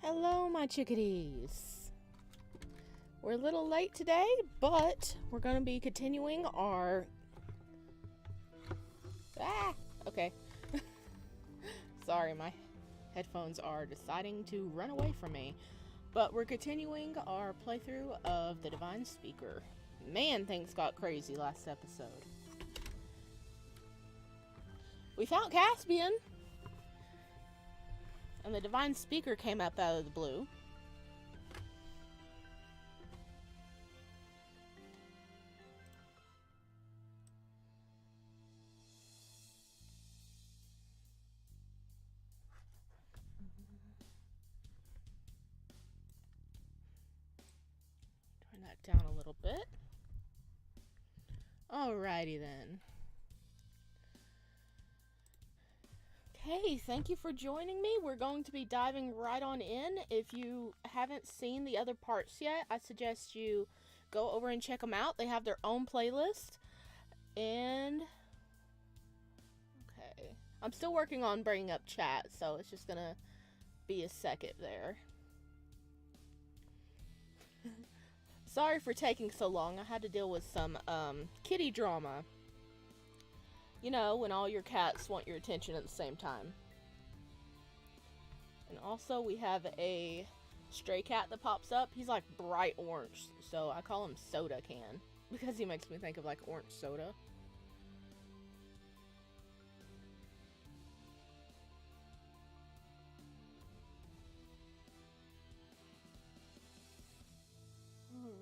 Hello, my chickadees. We're a little late today, but we're going to be continuing our... Okay. Sorry, my headphones are deciding to run away from me. But we're continuing our playthrough of the Divine Speaker. Man, things got crazy last episode. We found Caspian. And the Divine Speaker came up out of the blue. Turn that down a little bit. Alrighty then. Hey, thank you for joining me. We're going to be diving right on in. If you haven't seen the other parts yet, I suggest you go over and check them out. They have their own playlist. And... okay. I'm still working on bringing up chat, so it's just gonna be a second there. Sorry for taking so long. I had to deal with some kitty drama. You know, when all your cats want your attention at the same time. And also, we have a stray cat that pops up. He's like bright orange, so I call him Soda Can. Because he makes me think of like orange soda.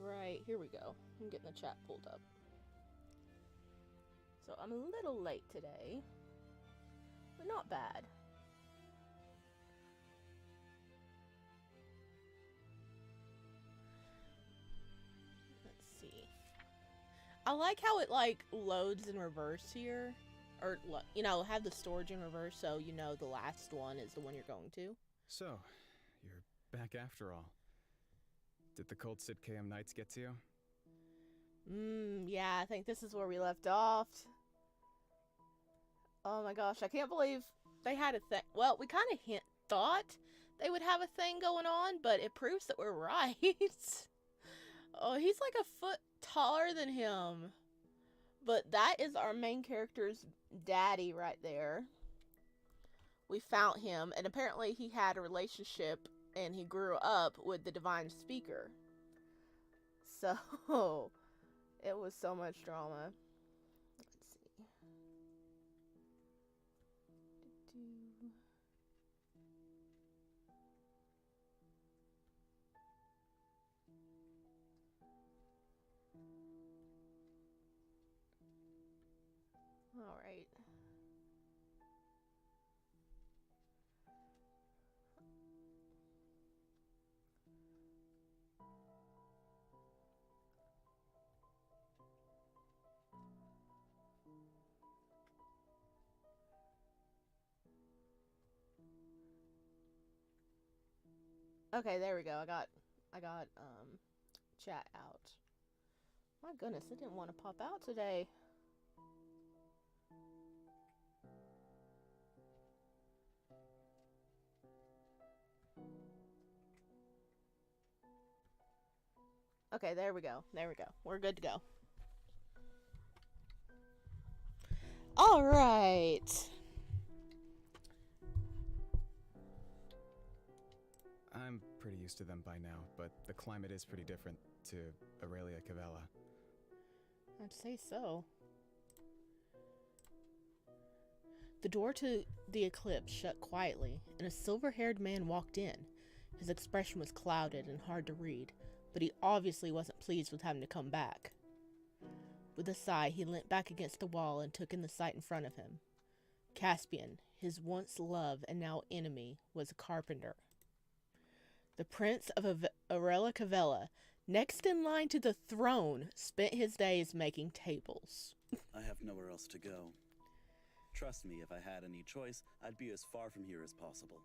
Alright, here we go. I'm getting the chat pulled up. So I'm a little late today, but not bad. Let's see. I like how it like loads in reverse here, or you know, have the storage in reverse, so you know the last one is the one you're going to. So, you're back after all. Did the cold Sidkam nights get to you? Yeah, I think this is where we left off. Oh my gosh, I can't believe they had a thing. Well, we kind of thought they would have a thing going on, but it proves that we're right. Oh, he's like a foot taller than him. But that is our main character's daddy right there. We found him, and apparently he had a relationship, and he grew up with the Divine Speaker. So... it was so much drama. Let's see. All right. Okay, there we go. I got chat out. My goodness, it didn't want to pop out today. Okay, there we go. There we go. We're good to go. All right. I'm pretty used to them by now, but the climate is pretty different to Aurelia Cavella. I'd say so. The door to the eclipse shut quietly, and a silver-haired man walked in. His expression was clouded and hard to read, but he obviously wasn't pleased with having to come back. With a sigh, he leant back against the wall and took in the sight in front of him. Caspian, his once love and now enemy, was a carpenter. The Prince of Aurelia Cavella, next in line to the throne, spent his days making tables. I have nowhere else to go. Trust me, if I had any choice, I'd be as far from here as possible.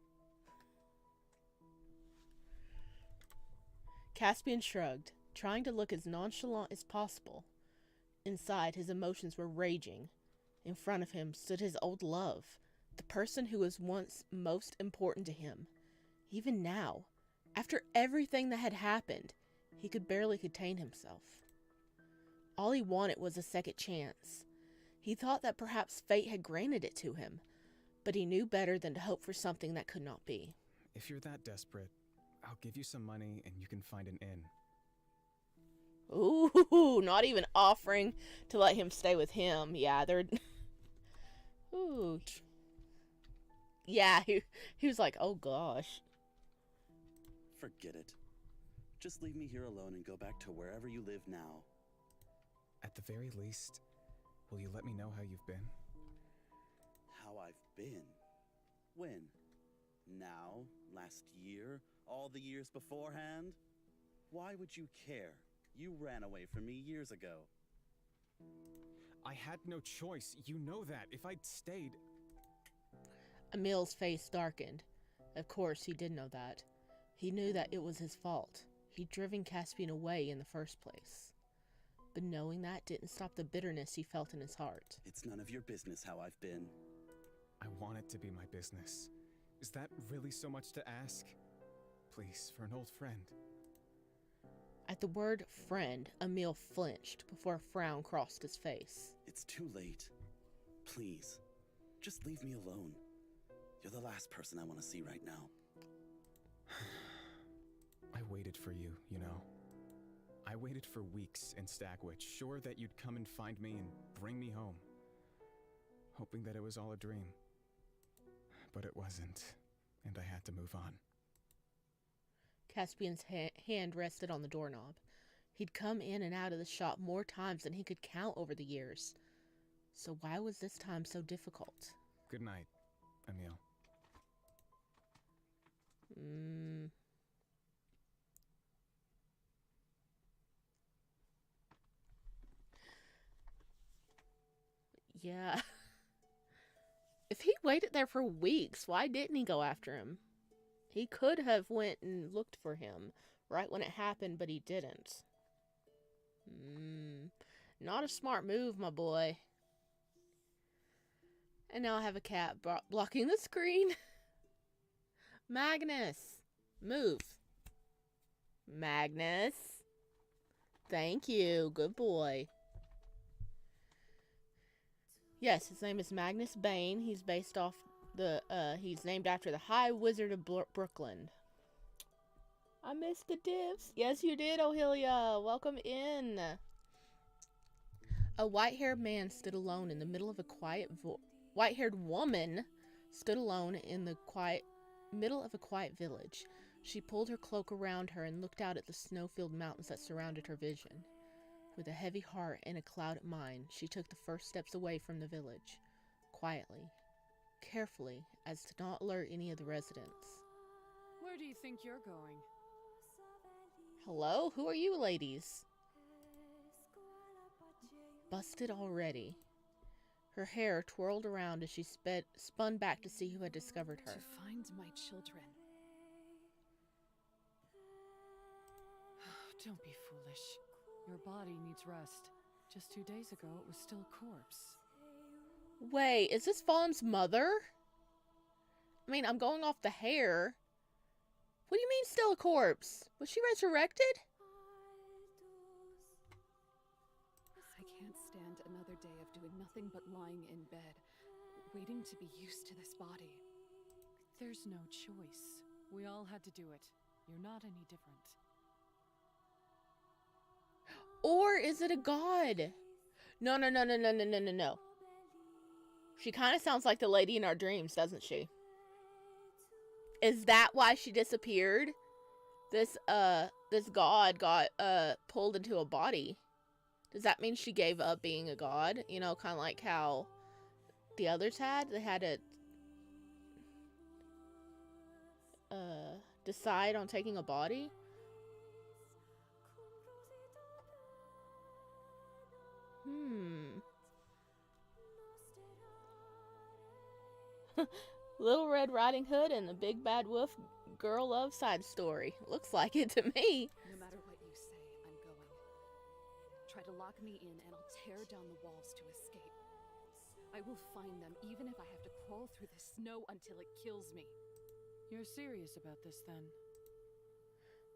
Caspian shrugged, trying to look as nonchalant as possible. Inside, his emotions were raging. In front of him stood his old love, the person who was once most important to him. Even now, After everything that had happened, he could barely contain himself. All he wanted was a second chance. He thought that perhaps fate had granted it to him, but he knew better than to hope for something that could not be. If you're that desperate, I'll give you some money and you can find an inn. Ooh, not even offering to let him stay with him. Yeah, they're... Ooh. Yeah, he was like, oh gosh. Forget it. Just leave me here alone and go back to wherever you live now. At the very least, will you let me know how you've been? How I've been? When? Now? Last year? All the years beforehand? Why would you care? You ran away from me years ago. I had no choice. You know that. If I'd stayed... Emil's face darkened. Of course, he did know that. He knew that it was his fault. He'd driven Caspian away in the first place. But knowing that didn't stop the bitterness he felt in his heart. It's none of your business how I've been. I want it to be my business. Is that really so much to ask? Please, for an old friend. At the word friend, Emil flinched before a frown crossed his face. It's too late. Please, just leave me alone. You're the last person I want to see right now. I waited for you, you know. I waited for weeks in Stagwich, sure that you'd come and find me and bring me home. Hoping that it was all a dream. But it wasn't, and I had to move on. Caspian's hand rested on the doorknob. He'd come in and out of the shop more times than he could count over the years. So why was this time so difficult? Good night, Emil. Yeah. If he waited there for weeks, why didn't he go after him? He could have went and looked for him right when it happened, but he didn't. Not a smart move, my boy. And now I have a cat blocking the screen. Magnus, move. Magnus. Thank you. Good boy. Yes, his name is Magnus Bane. He's based off he's named after the High Wizard of Brooklyn. I missed the dips. Yes, you did, Aurelia. Welcome in. A white-haired man stood alone in the middle of a white-haired woman stood alone in the middle of a quiet village. She pulled her cloak around her and looked out at the snow-filled mountains that surrounded her vision. With a heavy heart and a clouded mind, she took the first steps away from the village, quietly, carefully, as to not alert any of the residents. Where do you think you're going? Hello? Who are you, ladies? Busted already. Her hair twirled around as she spun back to see who had discovered her. To find my children. Don't be foolish. Your body needs rest. Just 2 days ago, it was still a corpse. Wait, is this Fawn's mother? I mean, I'm going off the hair. What do you mean still a corpse? Was she resurrected? I can't stand another day of doing nothing but lying in bed, waiting to be used to this body. There's no choice. We all had to do it. You're not any different. Or is it a god? No. She kind of sounds like the lady in our dreams, doesn't she? Is that why she disappeared? This god got pulled into a body. Does that mean she gave up being a god? You know, kind of like how the others had. They had to decide on taking a body. Little Red Riding Hood and the Big Bad Wolf girl love side story. Looks like it to me. No matter what you say, I'm going. Try to lock me in and I'll tear down the walls to escape. I will find them even if I have to crawl through the snow until it kills me. You're serious about this then?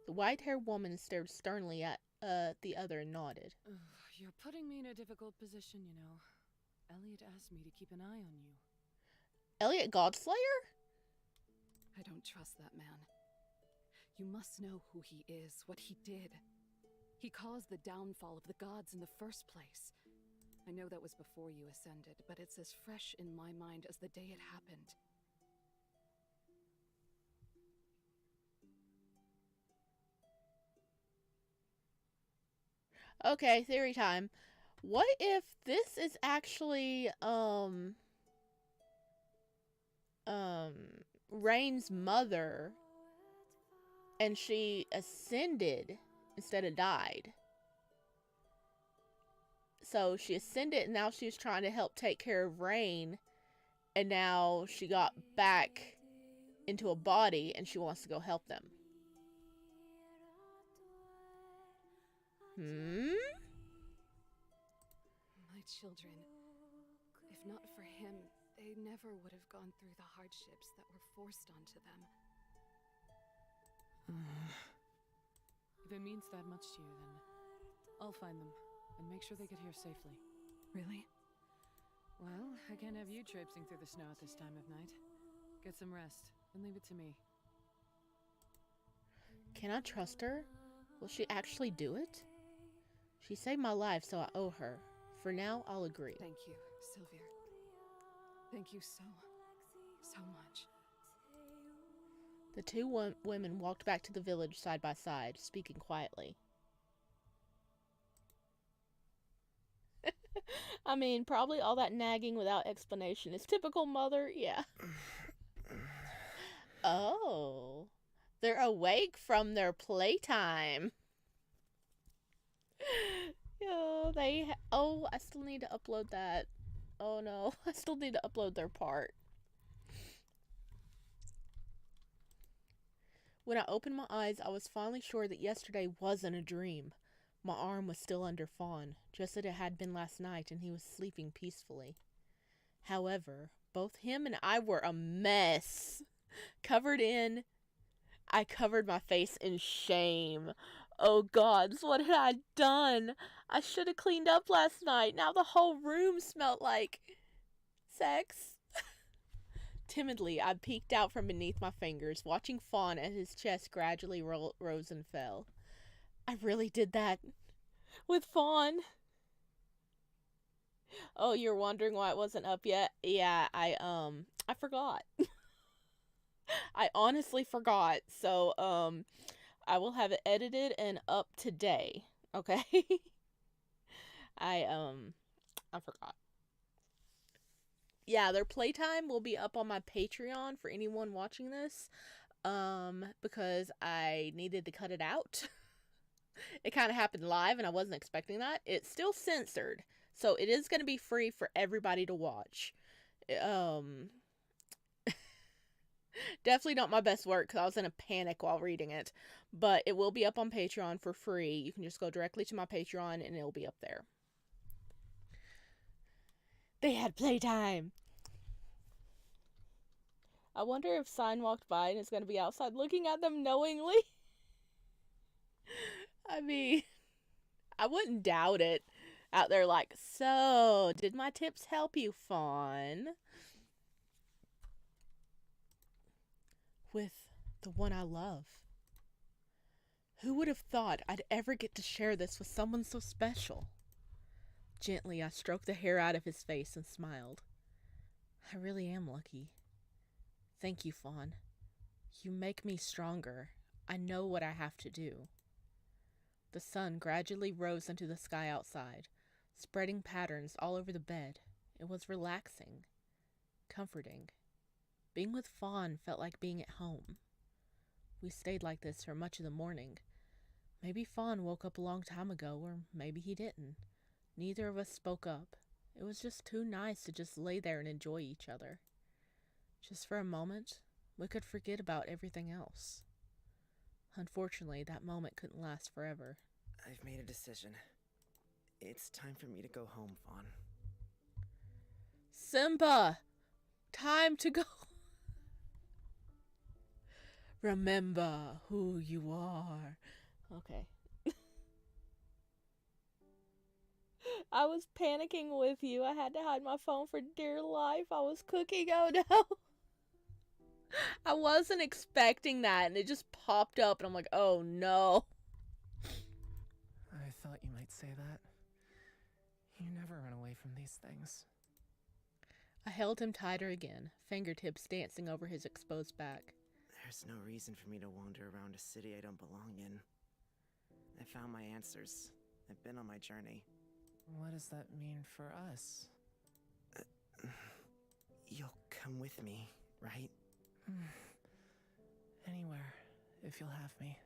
The white-haired woman stared sternly at the other and nodded. Ugh, you're putting me in a difficult position, you know. Elliot asked me to keep an eye on you. Elliot Godslayer? I don't trust that man. You must know who he is, what he did. He caused the downfall of the gods in the first place. I know that was before you ascended, but it's as fresh in my mind as the day it happened. Okay, theory time. What if this is actually, Rain's mother, and she ascended instead of died? So she ascended, and now she's trying to help take care of Rain, and now she got back into a body, and she wants to go help them. My children. If not for him, they never would have gone through the hardships that were forced onto them. If it means that much to you, then I'll find them and make sure they get here safely. Really? Well, I can't have you traipsing through the snow at this time of night. Get some rest and leave it to me. Can I trust her? Will she actually do it? She saved my life, so I owe her. For now, I'll agree. Thank you, Sylvia. Thank you so much. The two women walked back to the village side by side, speaking quietly. I mean, probably all that nagging without explanation is typical mother, yeah. Oh, they're awake from their playtime. Oh, I still need to upload that. Oh no, I still need to upload their part. When I opened my eyes, I was finally sure that yesterday wasn't a dream. My arm was still under Fawn, just as it had been last night, and he was sleeping peacefully. However, both him and I were a mess. I covered my face in shame. Oh gods, what had I done? I should have cleaned up last night. Now the whole room smelled like sex. Timidly, I peeked out from beneath my fingers, watching Fawn as his chest gradually rose and fell. I really did that. With Fawn. Oh, you're wondering why it wasn't up yet? Yeah, I forgot. I honestly forgot. So, I will have it edited and up today. Okay? I forgot. Yeah, their playtime will be up on my Patreon for anyone watching this. Because I needed to cut it out. It kind of happened live and I wasn't expecting that. It's still censored. So it is going to be free for everybody to watch. Definitely not my best work because I was in a panic while reading it. But it will be up on Patreon for free. You can just go directly to my Patreon and it'll be up there. They had playtime. I wonder if Sign walked by and is going to be outside looking at them knowingly. I mean, I wouldn't doubt it. Out there like, so, did my tips help you, Fawn? With the one I love. Who would have thought I'd ever get to share this with someone so special? Gently, I stroked the hair out of his face and smiled. I really am lucky. Thank you, Fawn. You make me stronger. I know what I have to do. The sun gradually rose into the sky outside, spreading patterns all over the bed. It was relaxing, comforting. Being with Fawn felt like being at home. We stayed like this for much of the morning. Maybe Fawn woke up a long time ago, or maybe he didn't. Neither of us spoke up. It was just too nice to just lay there and enjoy each other. Just for a moment, we could forget about everything else. Unfortunately, that moment couldn't last forever. I've made a decision. It's time for me to go home, Fawn. Simba! Time to go. Remember who you are. Okay. I was panicking with you. I had to hide my phone for dear life. I was cooking. Oh no. I wasn't expecting that, and it just popped up, and I'm like, oh no. I thought you might say that. You never run away from these things. I held him tighter again, fingertips dancing over his exposed back. There's no reason for me to wander around a city I don't belong in. I found my answers. I've been on my journey. What does that mean for us? You'll come with me, right? Anywhere, if you'll have me.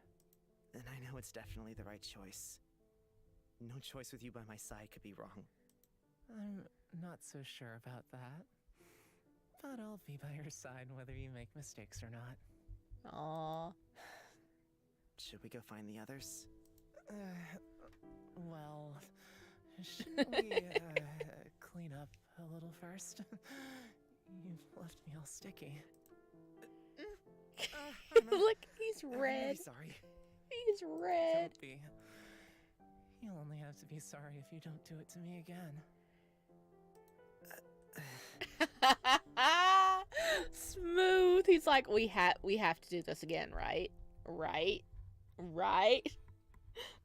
And I know it's definitely the right choice. No choice with you by my side could be wrong. I'm not so sure about that. But I'll be by your side whether you make mistakes or not. Aww. Should we go find the others? Well, shouldn't we clean up a little first? You've left me all sticky. Look, he's I'm red. really sorry. He's red. Don't be. You'll only have to be sorry if you don't do it to me again. Smooth. He's like, we have to do this again, right? Right?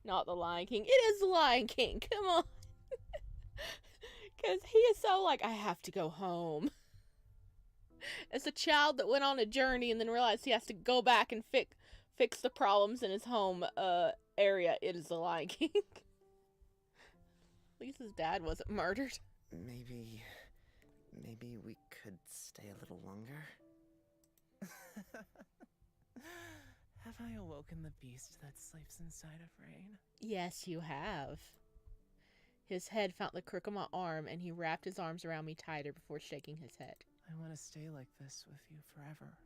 Not the Lion King. It is the Lion King. Come on. Because he is so like, I have to go home. As a child that went on a journey and then realized he has to go back and fix the problems in his home area, it is the Lion King. At least his dad wasn't murdered. Maybe we could stay a little longer? Have I awoken the beast that sleeps inside of Raen? Yes, you have. His head found the crook of my arm, and he wrapped his arms around me tighter before shaking his head. I want to stay like this with you forever,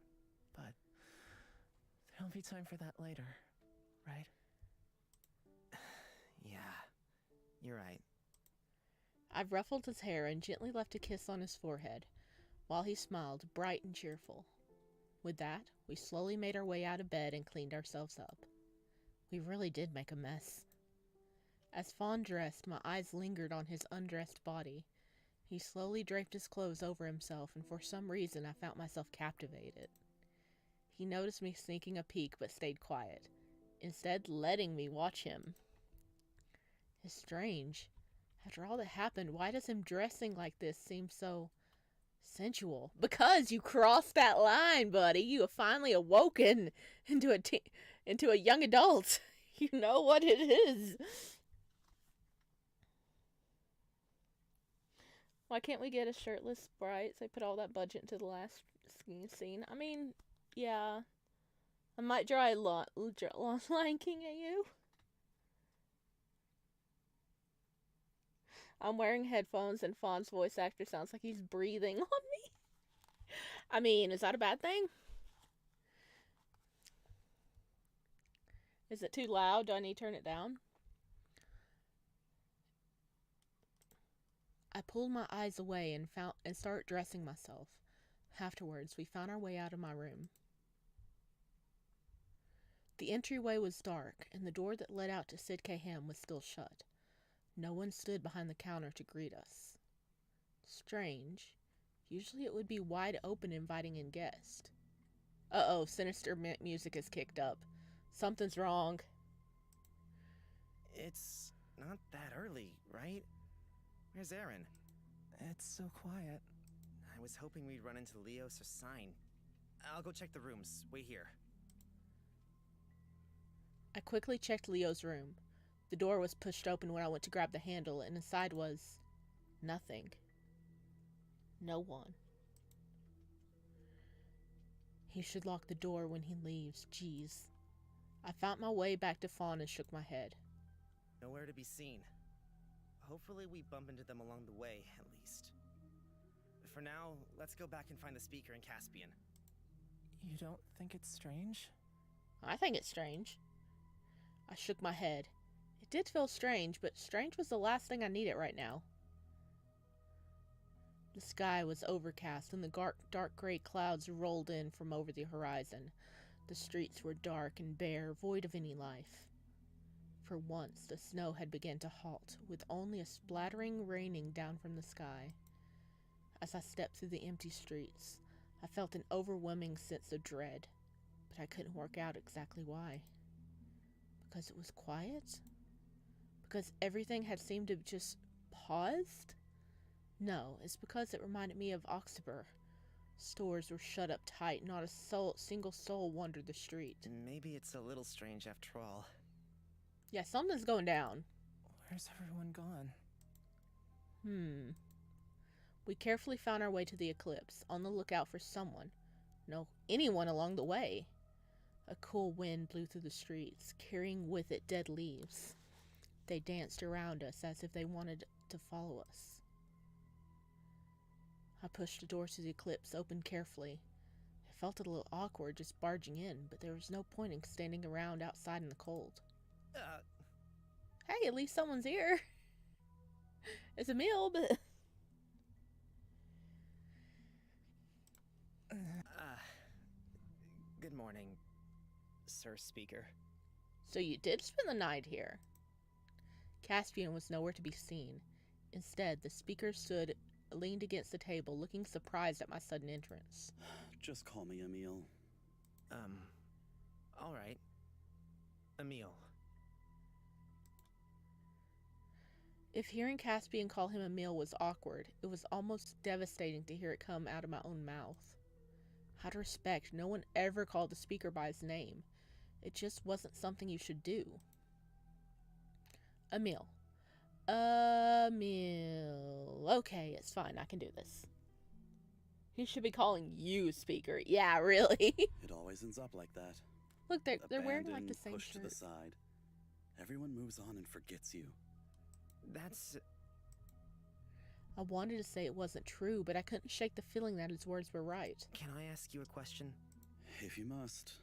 but there'll be time for that later, right? Yeah, you're right. I've ruffled his hair and gently left a kiss on his forehead, while he smiled, bright and cheerful. With that, we slowly made our way out of bed and cleaned ourselves up. We really did make a mess. As Fawn dressed, my eyes lingered on his undressed body. He slowly draped his clothes over himself, and for some reason I found myself captivated. He noticed me sneaking a peek but stayed quiet, instead letting me watch him. It's strange. After all that happened, why does him dressing like this seem so sensual? Because you crossed that line, buddy. You have finally awoken into a young adult. You know what it is. Why can't we get a shirtless Sprite? They put all that budget into the last scene. I mean, yeah. I might draw a Lion King at you. I'm wearing headphones and Fawn's voice actor sounds like he's breathing on me. I mean, is that a bad thing? Is it too loud? Do I need to turn it down? I pulled my eyes away and started dressing myself. Afterwards, we found our way out of my room. The entryway was dark, and the door that led out to Sid K. Ham was still shut. No one stood behind the counter to greet us. Strange. Usually it would be wide open, inviting in guests. Uh-oh, sinister music is kicked up. Something's wrong. It's not that early, right? Where's Aaron? It's so quiet. I was hoping we'd run into Leos or Sign. I'll go check the rooms. Wait here. I quickly checked Leo's room. The door was pushed open when I went to grab the handle, and inside was nothing. No one. He should lock the door when he leaves. Jeez. I found my way back to Fawn and shook my head. Nowhere to be seen. Hopefully we bump into them along the way, at least. For now, let's go back and find the speaker in Caspian. You don't think it's strange? I think it's strange. I shook my head. It did feel strange, but strange was the last thing I needed right now. The sky was overcast, and the dark gray clouds rolled in from over the horizon. The streets were dark and bare, void of any life. For once, the snow had begun to halt, with only a splattering raining down from the sky. As I stepped through the empty streets, I felt an overwhelming sense of dread, but I couldn't work out exactly why. Because it was quiet? Because everything had seemed to have just paused? No, it's because it reminded me of October. Stores were shut up tight, not a single soul wandered the street. Maybe it's a little strange after all. Yeah, something's going down. Where's everyone gone? We carefully found our way to the eclipse, on the lookout for someone. No, anyone along the way. A cool wind blew through the streets, carrying with it dead leaves. They danced around us as if they wanted to follow us. I pushed the door to the eclipse open carefully. It felt a little awkward just barging in, but there was no point in standing around outside in the cold. Hey, at least someone's here. It's Emil, but... Good morning, Sir Speaker. So you did spend the night here? Caspian was nowhere to be seen. Instead, the speaker stood leaned against the table, looking surprised at my sudden entrance. Just call me Emil. Alright. Emil. If hearing Caspian call him Emil was awkward, it was almost devastating to hear it come out of my own mouth. Out of respect, no one ever called the speaker by his name. It just wasn't something you should do. Emil. Okay, it's fine. I can do this. He should be calling you speaker. Yeah, really. It always ends up like that. Look, they're wearing like the same pushed shirt. to the side. Everyone moves on and forgets you. That's... I wanted to say it wasn't true, but I couldn't shake the feeling that his words were right. Can I ask you a question? If you must.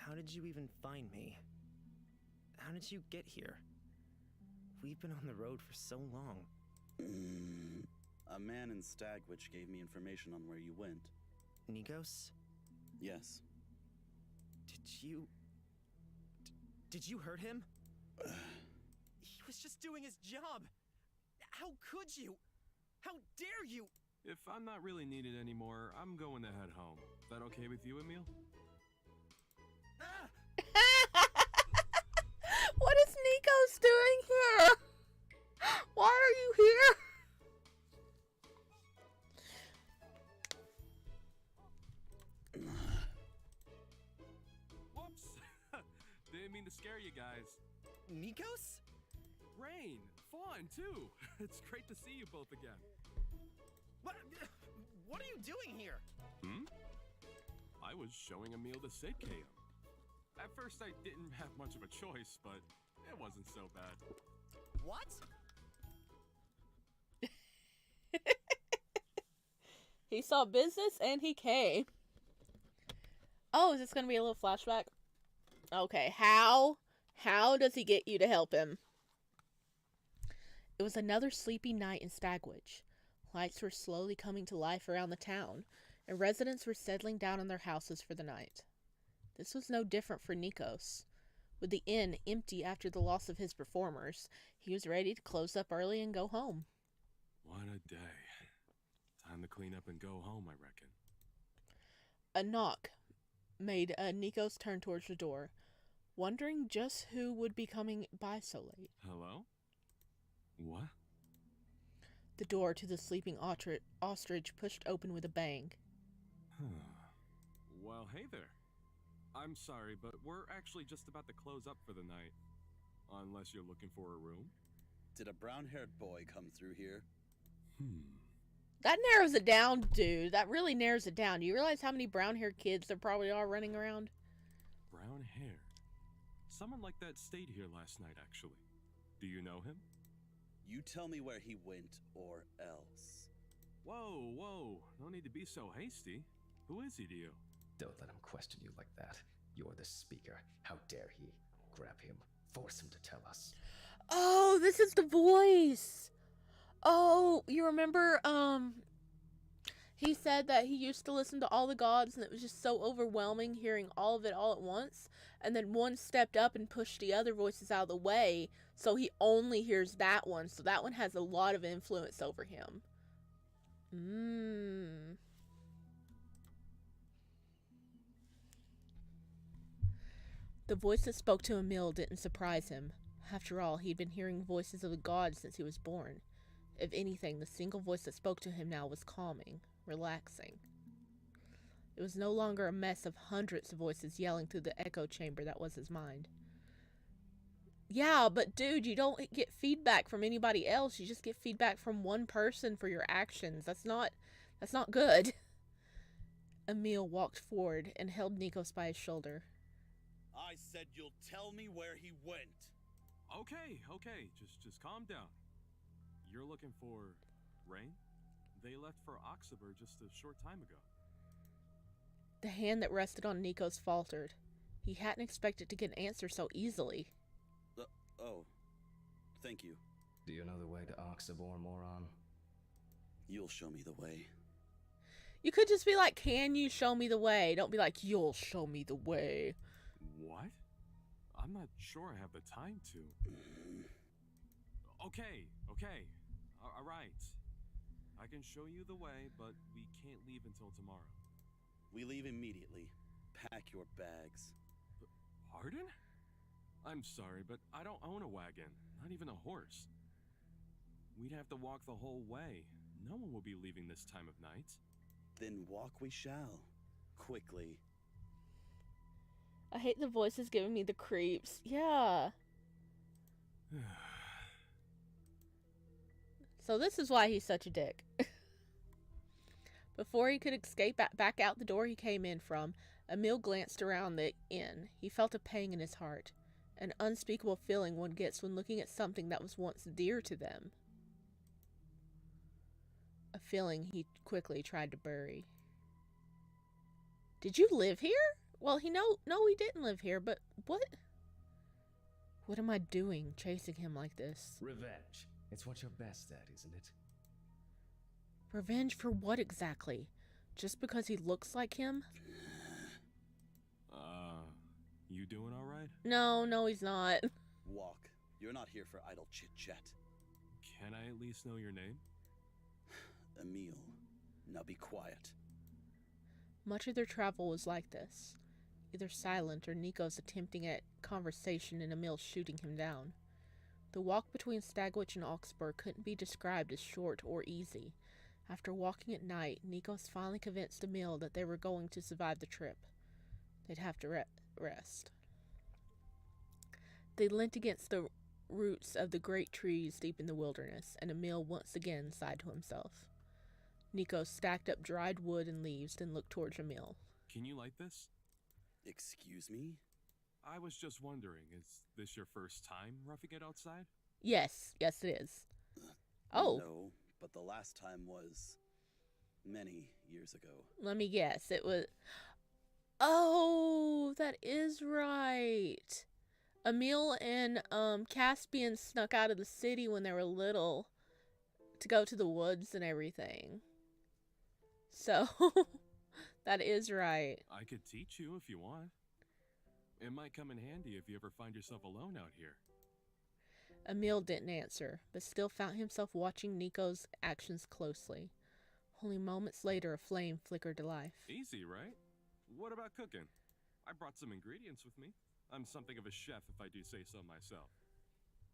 How did you even find me? How did you get here? We've been on the road for so long. A man in Stagwich gave me information on where you went. Nikos? Yes. Did you hurt him? He was just doing his job. How could you? How dare you? If I'm not really needed anymore, I'm going to head home. Is that okay with you, Emil? What is Nikos doing here? Why are you here? Whoops! Didn't mean to scare you guys. Nikos? Raen, fun too. It's great to see you both again. What are you doing here? I was showing Emil the Sidcam. At first I didn't have much of a choice, but it wasn't so bad. What? He saw business and he came. Oh, is this going to be a little flashback? Okay, how does he get you to help him? It was another sleepy night in Stagwich. Lights were slowly coming to life around the town, and residents were settling down in their houses for the night. This was no different for Nikos. With the inn empty after the loss of his performers, he was ready to close up early and go home. What a day. Time to clean up and go home, I reckon. A knock made Nikos turn towards the door, wondering just who would be coming by so late. Hello? What? The door to the sleeping ostrich pushed open with a bang. Well, hey there. I'm sorry, but we're actually just about to close up for the night. Unless you're looking for a room? Did a brown-haired boy come through here? That narrows it down, dude. That really narrows it down. Do you realize how many brown-haired kids there probably are running around? Brown hair. Someone like that stayed here last night, actually. Do you know him? You tell me where he went, or else. Whoa. No need to be so hasty. Who is he to you? Don't let him question you like that. You're the speaker. How dare he? Grab him. Force him to tell us. Oh, this is the voice. Oh, you remember, He said that he used to listen to all the gods and it was just so overwhelming hearing all of it all at once. And then one stepped up and pushed the other voices out of the way, so he only hears that one. So that one has a lot of influence over him. The voice that spoke to Emil didn't surprise him. After all, he'd been hearing voices of the gods since he was born. If anything, the single voice that spoke to him now was calming, relaxing. It was no longer a mess of hundreds of voices yelling through the echo chamber that was his mind. Yeah, but dude, you don't get feedback from anybody else. You just get feedback from one person for your actions. That's not good. Emil walked forward and held Nikos by his shoulder. I said you'll tell me where he went. Okay. Just calm down. You're looking for Raen? They left for Oxaber just a short time ago. The hand that rested on Nikos faltered. He hadn't expected to get an answer so easily. Oh, thank you. Do you know the way to Oxaber, moron? You'll show me the way. You could just be like, can you show me the way? Don't be like, you'll show me the way. What? I'm not sure I have the time to. Okay. All right. I can show you the way, but we can't leave until tomorrow. We leave immediately. Pack your bags. Pardon? I'm sorry, but I don't own a wagon, not even a horse. We'd have to walk the whole way. No one will be leaving this time of night. Then walk we shall. Quickly. I hate the voices giving me the creeps. Yeah. So this is why he's such a dick. Before he could escape back out the door he came in from, Emil glanced around the inn. He felt a pang in his heart. An unspeakable feeling one gets when looking at something that was once dear to them. A feeling he quickly tried to bury. Did you live here? Well, no, he didn't live here, but what? What am I doing, chasing him like this? Revenge. It's what you're best at, isn't it? Revenge for what exactly? Just because he looks like him? You doing all right? No, he's not. Walk. You're not here for idle chit-chat. Can I at least know your name? Emil. Now be quiet. Much of their travel was like this. Either silent or Nikos attempting at conversation and Emil shooting him down. The walk between Stagwitch and Oxburgh couldn't be described as short or easy. After walking at night, Nikos finally convinced Emil that they were going to survive the trip. They'd have to rest. They leant against the roots of the great trees deep in the wilderness, and Emil once again sighed to himself. Nikos stacked up dried wood and leaves, then looked towards Emil. Can you light this? Excuse me? I was just wondering, is this your first time roughing it outside? Yes, it is. Oh. No, but the last time was many years ago. Let me guess. It was... Oh, that is right. Emil and Caspian snuck out of the city when they were little to go to the woods and everything. So, that is right. I could teach you if you want. It might come in handy if you ever find yourself alone out here. Emil didn't answer, but still found himself watching Nico's actions closely. Only moments later, a flame flickered to life. Easy, right? What about cooking? I brought some ingredients with me. I'm something of a chef if I do say so myself.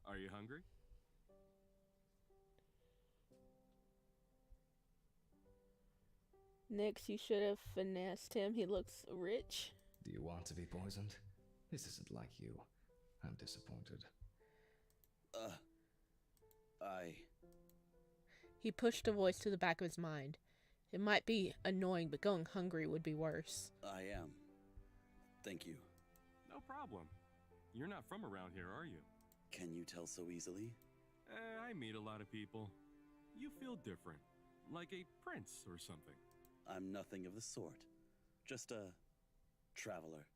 Are you hungry? Nix, you should have finessed him. He looks rich. Do you want to be poisoned? This isn't like you. I'm disappointed. He pushed a voice to the back of his mind. It might be annoying, but going hungry would be worse. I am. Thank you. No problem. You're not from around here, are you? Can you tell so easily? I meet a lot of people. You feel different. Like a prince or something. I'm nothing of the sort. Just a traveler.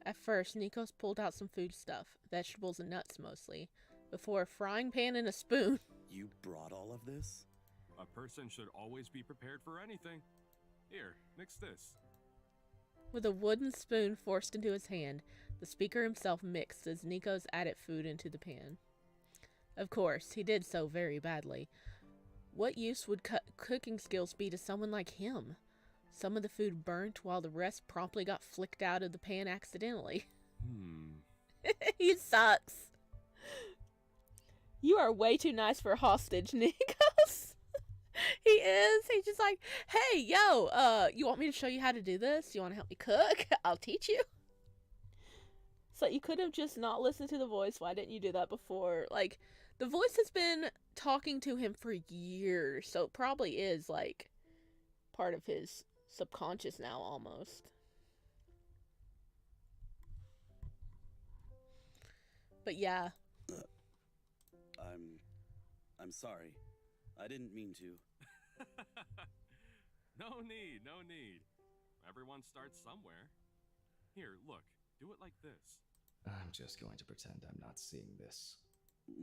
At first, Nikos pulled out some food stuff, vegetables and nuts mostly, before a frying pan and a spoon. You brought all of this? A person should always be prepared for anything. Here, mix this. With a wooden spoon forced into his hand, the speaker himself mixed as Nico's added food into the pan. Of course, he did so very badly. What use would cooking skills be to someone like him? Some of the food burnt while the rest promptly got flicked out of the pan accidentally. He sucks. You are way too nice for a hostage, Nikos. He is. He's just like, hey, yo, you want me to show you how to do this? You want to help me cook? I'll teach you. So you could have just not listened to the voice. Why didn't you do that before? Like, the voice has been talking to him for years, so it probably is, like, part of his subconscious now, almost. But yeah. I'm sorry. I didn't mean to. No need, no need. Everyone starts somewhere. Here, look. Do it like this. I'm just going to pretend I'm not seeing this.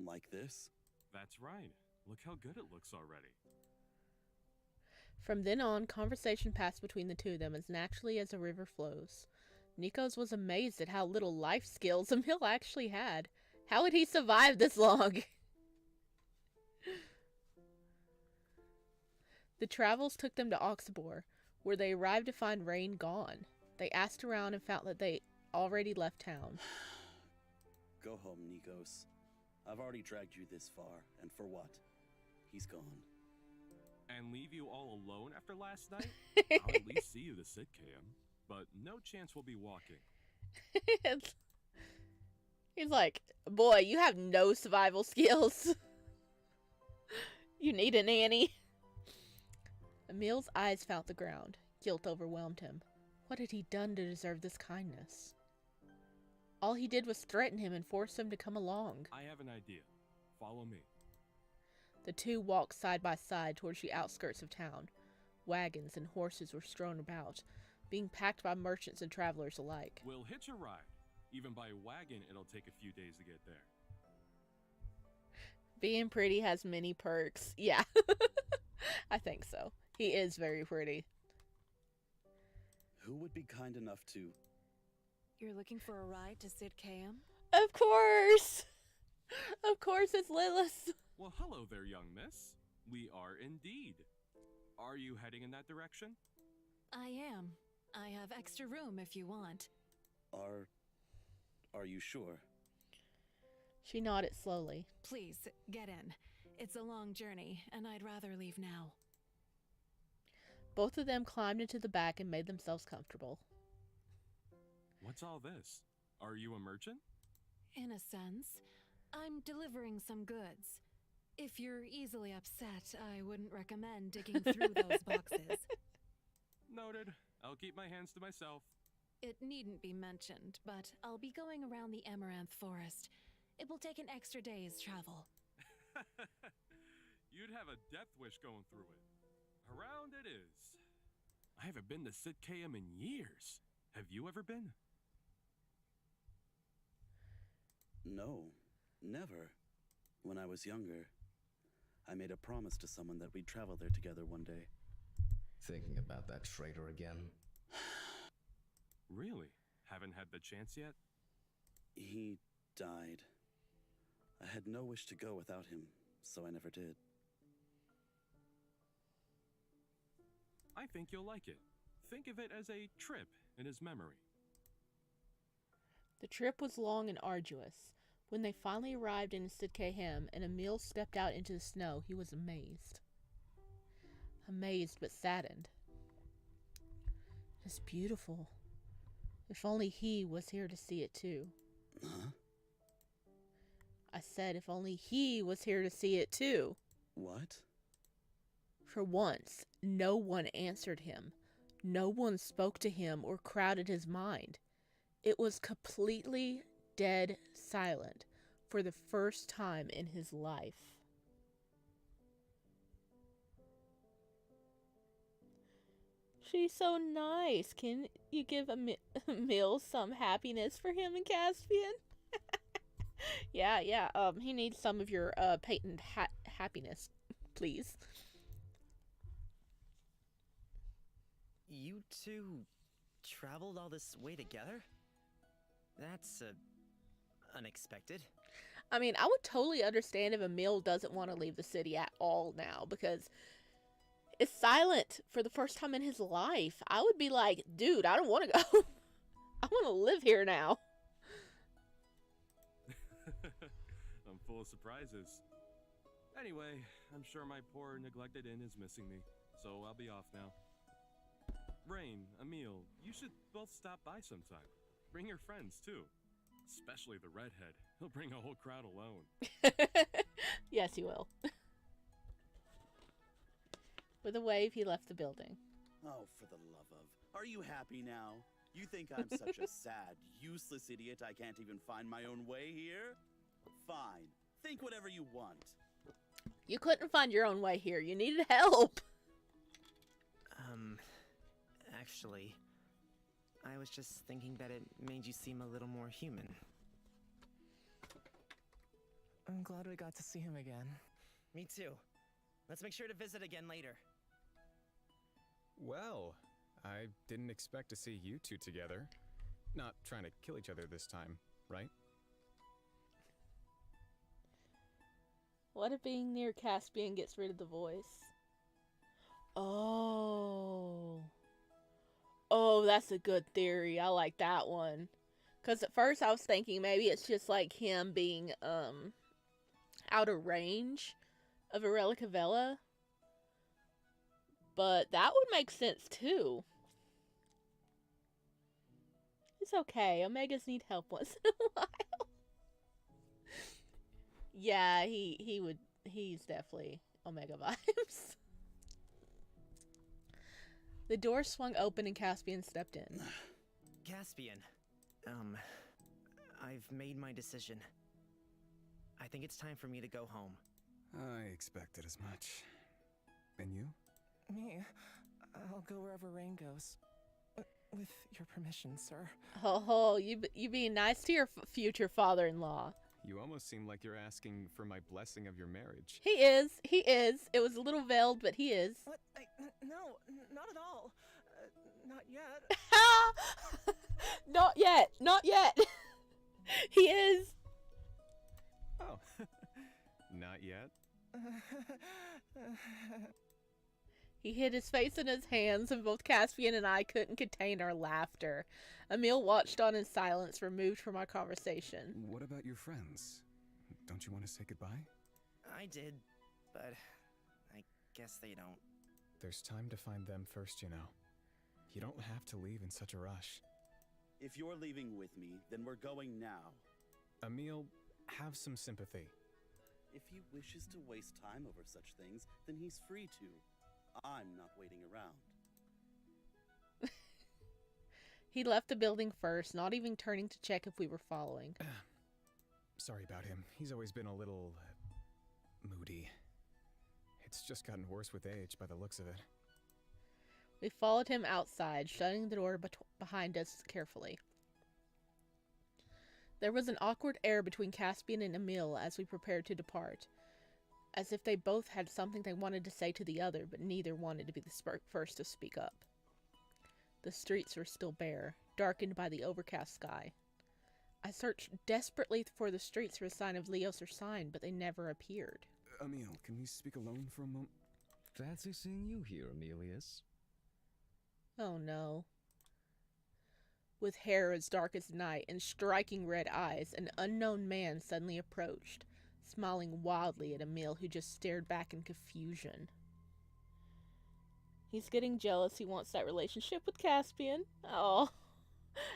Like this? That's right. Look how good it looks already. From then on, conversation passed between the two of them as naturally as a river flows. Nikos was amazed at how little life skills Emil actually had. How would he survive this long? The travels took them to Oxabor, where they arrived to find Raen gone. They asked around and found that they already left town. Go home, Nikos. I've already dragged you this far, and for what? He's gone. And leave you all alone after last night? I'll at least see you the sitcam, but no chance we'll be walking. He's like, boy, you have no survival skills. You need a nanny. Emil's eyes found the ground. Guilt overwhelmed him. What had he done to deserve this kindness? All he did was threaten him and force him to come along. I have an idea. Follow me. The two walked side by side towards the outskirts of town. Wagons and horses were strewn about, being packed by merchants and travelers alike. We'll hitch a ride. Even by wagon, it'll take a few days to get there. Being pretty has many perks. Yeah, I think so. He is very pretty. Who would be kind enough to... You're looking for a ride to Sid Kayam? Of course! Of course it's Lilith. Well, hello there, young miss. We are indeed. Are you heading in that direction? I am. I have extra room if you want. Are you sure? She nodded slowly. Please, get in. It's a long journey, and I'd rather leave now. Both of them climbed into the back and made themselves comfortable. What's all this? Are you a merchant? In a sense, I'm delivering some goods. If you're easily upset, I wouldn't recommend digging through those boxes. Noted. I'll keep my hands to myself. It needn't be mentioned, but I'll be going around the Amaranth Forest. It will take an extra day's travel. You'd have a death wish going through it. Around it is. I haven't been to Sitcam in years. Have you ever been? No, never. When I was younger, I made a promise to someone that we'd travel there together one day. Thinking about that traitor again? Really? Haven't had the chance yet? He died. I had no wish to go without him, so I never did. I think you'll like it. Think of it as a trip in his memory. The trip was long and arduous. When they finally arrived in Sidkehem and Emil stepped out into the snow, he was amazed. Amazed but saddened. It's beautiful. If only he was here to see it too. Huh? I said if only he was here to see it too. What? For once, no one answered him. No one spoke to him or crowded his mind. It was completely dead silent for the first time in his life. She's so nice. Can you give Emil some happiness for him and Caspian? Yeah. He needs some of your patent happiness, please. you two traveled all this way together? That's, unexpected. I mean, I would totally understand if Emil doesn't want to leave the city at all now, because it's silent for the first time in his life. I would be like, dude, I don't want to go. I want to live here now. I'm full of surprises. Anyway, I'm sure my poor neglected inn is missing me, so I'll be off now. Rain, Emil, you should both stop by sometime. Bring your friends, too. Especially the redhead. He'll bring a whole crowd alone. Yes, he will. With a wave, he left the building. Oh, for the love of... Are you happy now? You think I'm such a sad, useless idiot I can't even find my own way here? Fine. Think whatever you want. You couldn't find your own way here. You needed help. Actually, I was just thinking that it made you seem a little more human. I'm glad we got to see him again. Me too. Let's make sure to visit again later. Well, I didn't expect to see you two together. Not trying to kill each other this time, right? What if being near Caspian gets rid of the voice? Oh. Oh, that's a good theory. I like that one. Because at first I was thinking maybe it's just like him being out of range of Aurelia Cavella. But that would make sense too. It's okay. Omegas need help once in a while. Yeah, he's definitely Omega vibes. The door swung open and Caspian stepped in. Caspian, I've made my decision. I think it's time for me to go home. I expected as much. And you? Me, I'll go wherever Rain goes. With your permission, sir. Oh, you being nice to your future father-in-law. You almost seem like you're asking for my blessing of your marriage. He is. He is. It was a little veiled, but he is. What? No, not at all. Not yet. Not yet. Not yet. He is. Oh. Not yet? He hid his face in his hands, and both Caspian and I couldn't contain our laughter. Emil watched on in silence, removed from our conversation. What about your friends? Don't you want to say goodbye? I did, but I guess they don't. There's time to find them first, you know. You don't have to leave in such a rush. If you're leaving with me, then we're going now. Emil, have some sympathy. If he wishes to waste time over such things, then he's free to. I'm not waiting around. He left the building first, not even turning to check if we were following. Sorry about him. He's always been a little... moody. It's just gotten worse with age by the looks of it. We followed him outside, shutting the door behind us carefully. There was an awkward air between Caspian and Emil as we prepared to depart, as if they both had something they wanted to say to the other, but neither wanted to be the first to speak up. The streets were still bare, darkened by the overcast sky. I searched desperately for the streets for a sign of Leos or sign, but they never appeared. Emil, can we speak alone for a moment? Fancy seeing you here, Emilius. Oh no. With hair as dark as night and striking red eyes, an unknown man suddenly approached, smiling wildly at Emil, who just stared back in confusion. He's getting jealous. He wants that relationship with Caspian. Oh,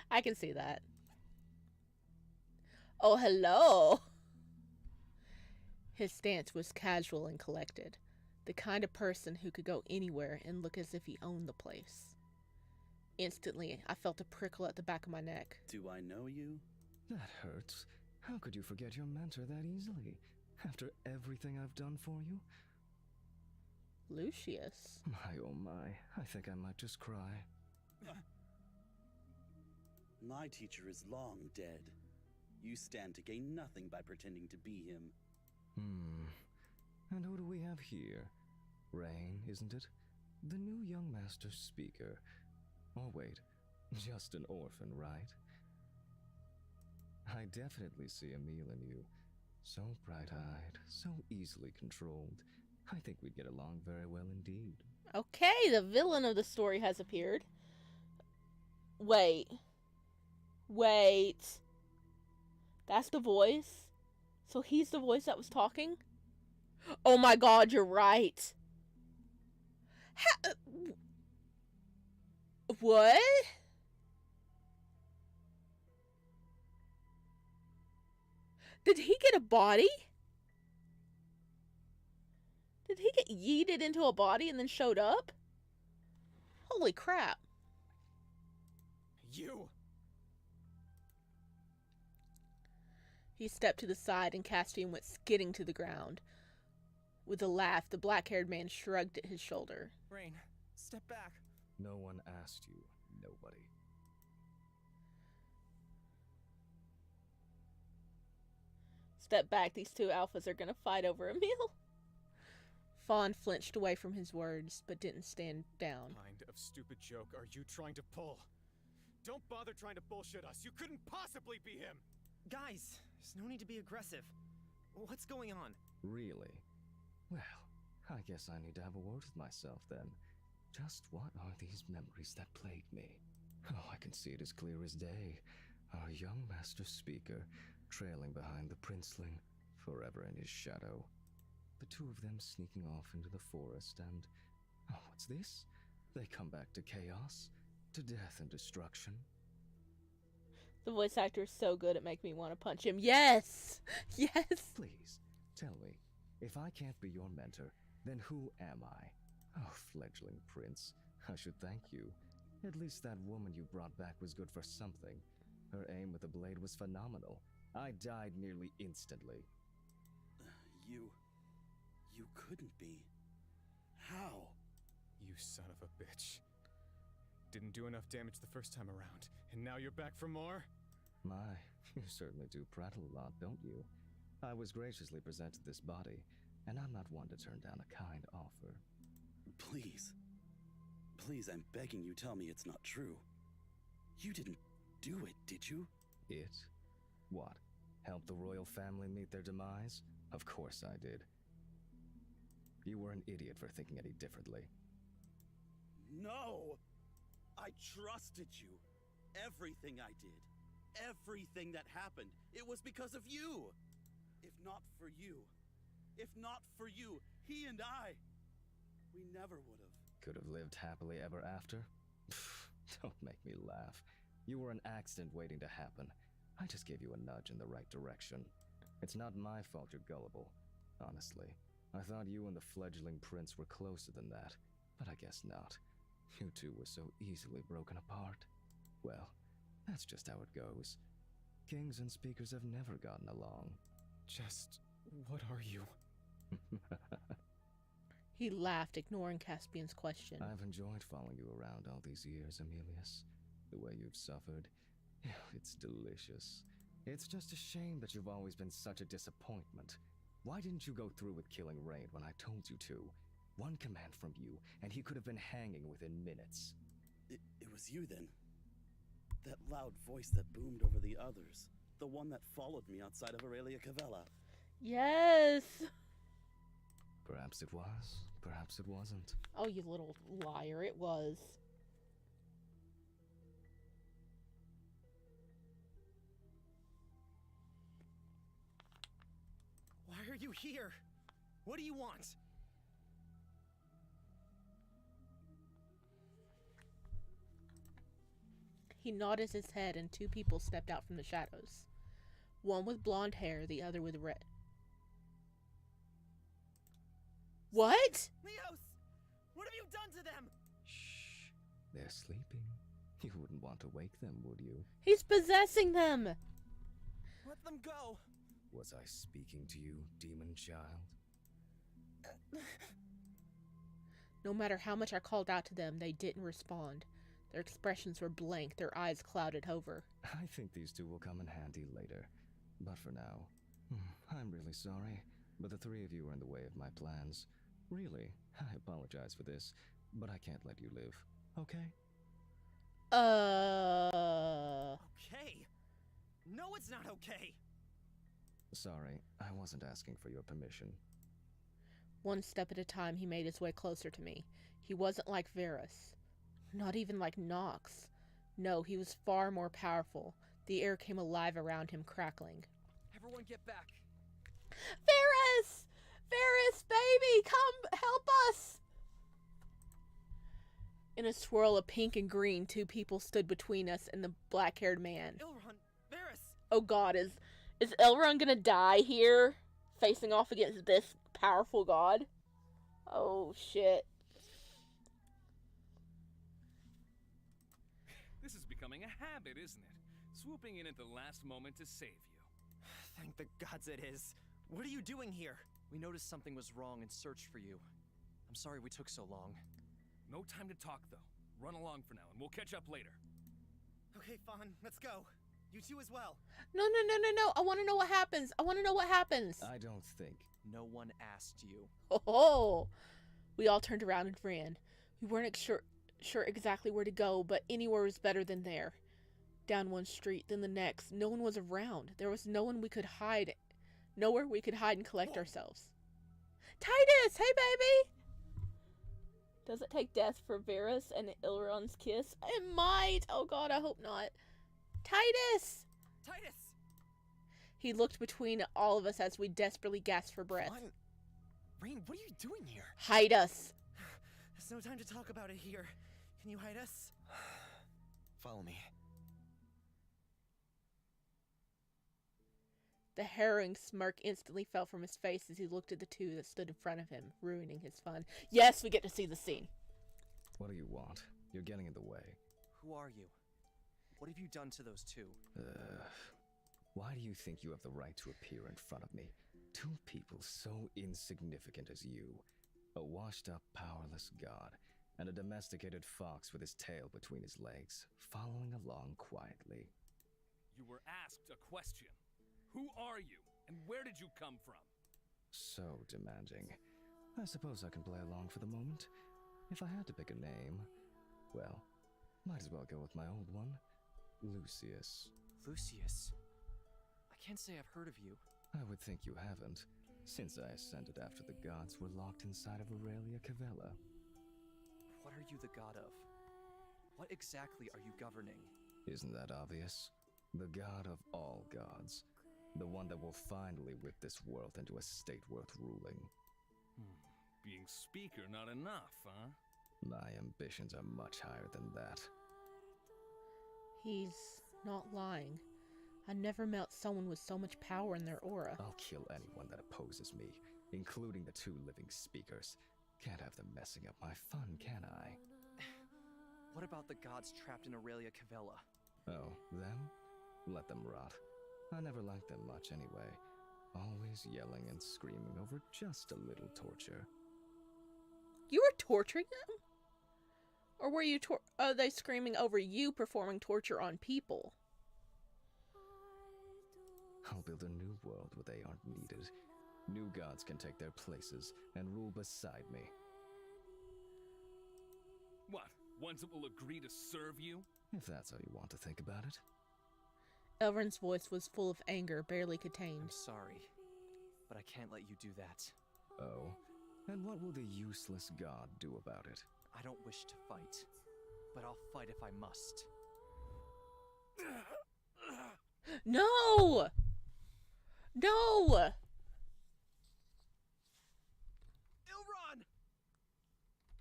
I can see that. Oh, hello. His stance was casual and collected, the kind of person who could go anywhere and look as if he owned the place. Instantly, I felt a prickle at the back of my neck. Do I know you? That hurts. How could you forget your mentor that easily? After everything I've done for you? Lucius. My oh my, I think I might just cry. My teacher is long dead. You stand to gain nothing by pretending to be him. And who do we have here? Raen, isn't it? The new young master speaker. Or wait, just an orphan, right? I definitely see Emil in you. So bright-eyed, so easily controlled. I think we'd get along very well indeed. Okay, the villain of the story has appeared. Wait. That's the voice? So he's the voice that was talking? Oh my god, you're right. What? Did he get a body? Did he get yeeted into a body and then showed up? Holy crap. You! He stepped to the side and Caspian went skidding to the ground. With a laugh, the black-haired man shrugged at his shoulder. Rain, step back. No one asked you, nobody. Step back, these two alphas are gonna fight over a meal. Fawn flinched away from his words, but didn't stand down. What kind of stupid joke are you trying to pull? Don't bother trying to bullshit us. You couldn't possibly be him! Guys, there's no need to be aggressive. What's going on? Really? Well, I guess I need to have a word with myself then. Just what are these memories that plague me? Oh, I can see it as clear as day. Our young master speaker, trailing behind the princeling, forever in his shadow. The two of them sneaking off into the forest and... Oh, what's this? They come back to chaos, to death and destruction. The voice actor is so good at making me want to punch him. Yes! Yes! Please, tell me, if I can't be your mentor, then who am I? Oh, fledgling prince, I should thank you. At least that woman you brought back was good for something. Her aim with the blade was phenomenal. I died nearly instantly. You couldn't be. How? You son of a bitch. Didn't do enough damage the first time around, and now you're back for more? My, you certainly do prattle a lot, don't you? I was graciously presented this body, and I'm not one to turn down a kind offer. Please. Please, I'm begging you, tell me it's not true. You didn't do it, did you? It? What? Help the royal family meet their demise? Of course I did. You were an idiot for thinking any differently. No! I trusted you. Everything I did, everything that happened, it was because of you. If not for you, he and I, we never would have. Could have lived happily ever after? Don't make me laugh. You were an accident waiting to happen. I just gave you a nudge in the right direction. It's not my fault you're gullible. Honestly, I thought you and the fledgling prince were closer than that, but I guess not. You two were so easily broken apart. Well, that's just how it goes. Kings and speakers have never gotten along. Just... what are you? He laughed, ignoring Caspian's question. I've enjoyed following you around all these years, Emilius. The way you've suffered. It's delicious. It's just a shame that you've always been such a disappointment. Why didn't you go through with killing Raen when I told you to? One command from you, and he could have been hanging within minutes. It was you then. That loud voice that boomed over the others. The one that followed me outside of Aurelia Cavella. Yes! Perhaps it was, perhaps it wasn't. Oh, you little liar, it was. Why are you here? What do you want? He nodded his head and two people stepped out from the shadows. One with blonde hair, the other with red. What? Leos! What have you done to them? Shh. They're sleeping. You wouldn't want to wake them, would you? He's possessing them! Let them go. Was I speaking to you, demon child? No matter how much I called out to them, they didn't respond. Their expressions were blank, their eyes clouded over. I think these two will come in handy later. But for now, I'm really sorry, but the three of you are in the way of my plans. Really, I apologize for this, but I can't let you live, okay? Okay. No, it's not okay. Sorry, I wasn't asking for your permission. One step at a time, he made his way closer to me. He wasn't like Varys. Not even like Nox. No, he was far more powerful. The air came alive around him, crackling. Everyone get back. Varys! Varys, baby! Come help us! In a swirl of pink and green, two people stood between us and the black-haired man. Ilron, Varys. Oh god, is Elrond gonna die here? Facing off against this powerful god? Oh shit. This is becoming a habit, isn't it? Swooping in at the last moment to save you. Thank the gods it is. What are you doing here? We noticed something was wrong and searched for you. I'm sorry we took so long. No time to talk, though. Run along for now, and we'll catch up later. Okay, Fawn, let's go. You two as well. No. I want to know what happens. I don't think. No one asked you. Oh. We all turned around and ran. We weren't sure exactly where to go, but anywhere was better than there. Down one street, then the next. No one was around. There was no one we could hide. Nowhere we could hide and collect ourselves. Titus! Hey, baby! Does it take death for Varys and Elrond's kiss? It might. Oh god, I hope not. Titus! Titus! He looked between all of us as we desperately gasped for breath. Fawn, Rain, what are you doing here? Hide us! There's no time to talk about it here. Can you hide us? Follow me. The harrowing smirk instantly fell from his face as he looked at the two that stood in front of him, ruining his fun. Yes, we get to see the scene. What do you want? You're getting in the way. Who are you? What have you done to those two? Why do you think you have the right to appear in front of me? Two people so insignificant as you. A washed-up, powerless god, and a domesticated fox with his tail between his legs, following along quietly. You were asked a question. Who are you, and where did you come from? So demanding. I suppose I can play along for the moment. If I had to pick a name, well, might as well go with my old one, Lucius. Lucius? I can't say I've heard of you. I would think you haven't, since I ascended after the gods were locked inside of Aurelia Cavella. What are you the god of? What exactly are you governing? Isn't that obvious? The god of all gods. The one that will finally whip this world into a state worth ruling. Being speaker not enough, huh? My ambitions are much higher than that. He's not lying. I never met someone with so much power in their aura. I'll kill anyone that opposes me, including the two living speakers. Can't have them messing up my fun, can I? What about the gods trapped in Aurelia Cavella? Oh, them? Let them rot. I never liked them much anyway. Always yelling and screaming over just a little torture. You were torturing them? Or were you are they screaming over you performing torture on people? I'll build a new world where they aren't needed. New gods can take their places and rule beside me. What? Ones that will agree to serve you? If that's how you want to think about it. Elrond's voice was full of anger, barely contained. I'm sorry, but I can't let you do that. Oh? And what will the useless god do about it? I don't wish to fight, but I'll fight if I must. No! No! Ilron!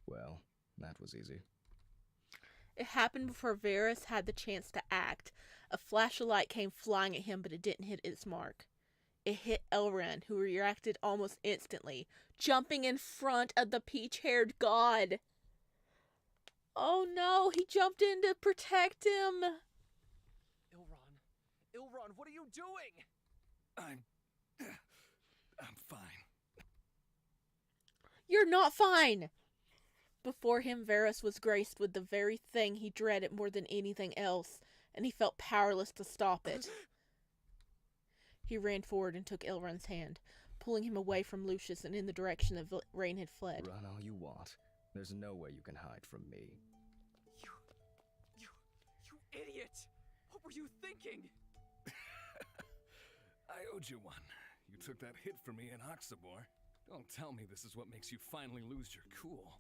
Well, that was easy. It happened before Varys had the chance to act. A flash of light came flying at him, but it didn't hit its mark. It hit Elrond, who reacted almost instantly, jumping in front of the peach-haired god. Oh no, he jumped in to protect him. Ilron, what are you doing? I'm fine. You're not fine. Before him, Varys was graced with the very thing he dreaded more than anything else, and he felt powerless to stop it. He ran forward and took Elrond's hand, pulling him away from Lucius and in the direction that Raen had fled. Run all you want. There's no way you can hide from me. were you thinking? I owed you one. You took that hit for me in Oxabor. Don't tell me this is what makes you finally lose your cool.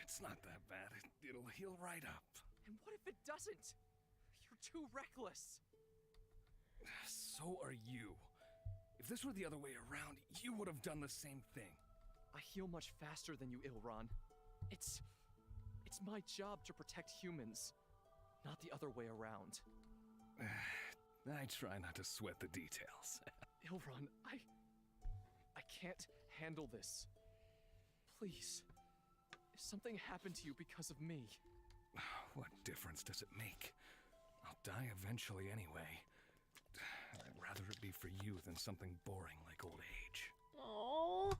It's not that bad. It'll heal right up. And what if it doesn't? You're too reckless. So are you. If this were the other way around, you would have done the same thing. I heal much faster than you, Ilran. It's my job to protect humans, not the other way around. I try not to sweat the details. Ilran, I can't handle this. Please, if something happened to you because of me... What difference does it make? I'll die eventually anyway. I'd rather it be for you than something boring like old age. Aww.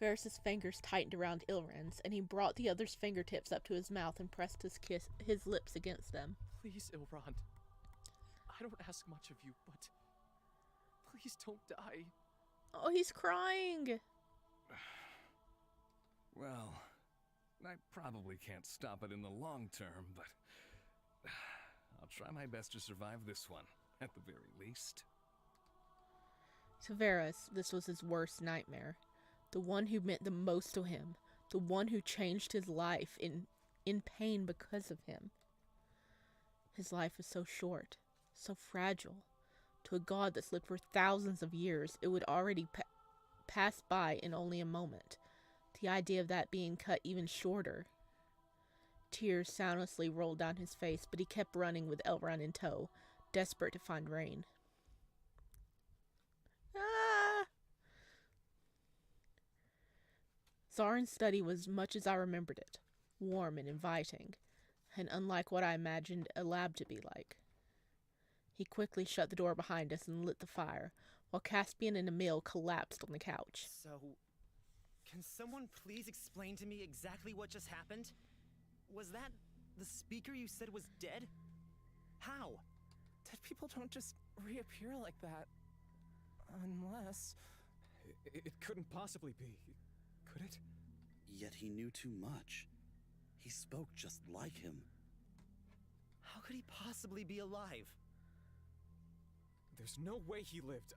Varys' fingers tightened around Ilran's, and he brought the other's fingertips up to his mouth and pressed his lips against them. Please, Ilran. I don't ask much of you, but please don't die. Oh, he's crying. Well, I probably can't stop it in the long term, but I'll try my best to survive this one, at the very least. To Varys, this was his worst nightmare. The one who meant the most to him. The one who changed his life in pain because of him. His life was so short, so fragile. To a god that's lived for thousands of years, it would already pass by in only a moment. The idea of that being cut even shorter. Tears soundlessly rolled down his face, but he kept running with Elrond in tow, desperate to find Raen. Ah! Zarin's study was much as I remembered it, warm and inviting, and unlike what I imagined a lab to be like. He quickly shut the door behind us and lit the fire, while Caspian and Emil collapsed on the couch. So, can someone please explain to me exactly what just happened? Was that the speaker you said was dead? How? Dead people don't just reappear like that. Unless... It couldn't possibly be, could it? Yet he knew too much. He spoke just like him. How could he possibly be alive? There's no way he lived.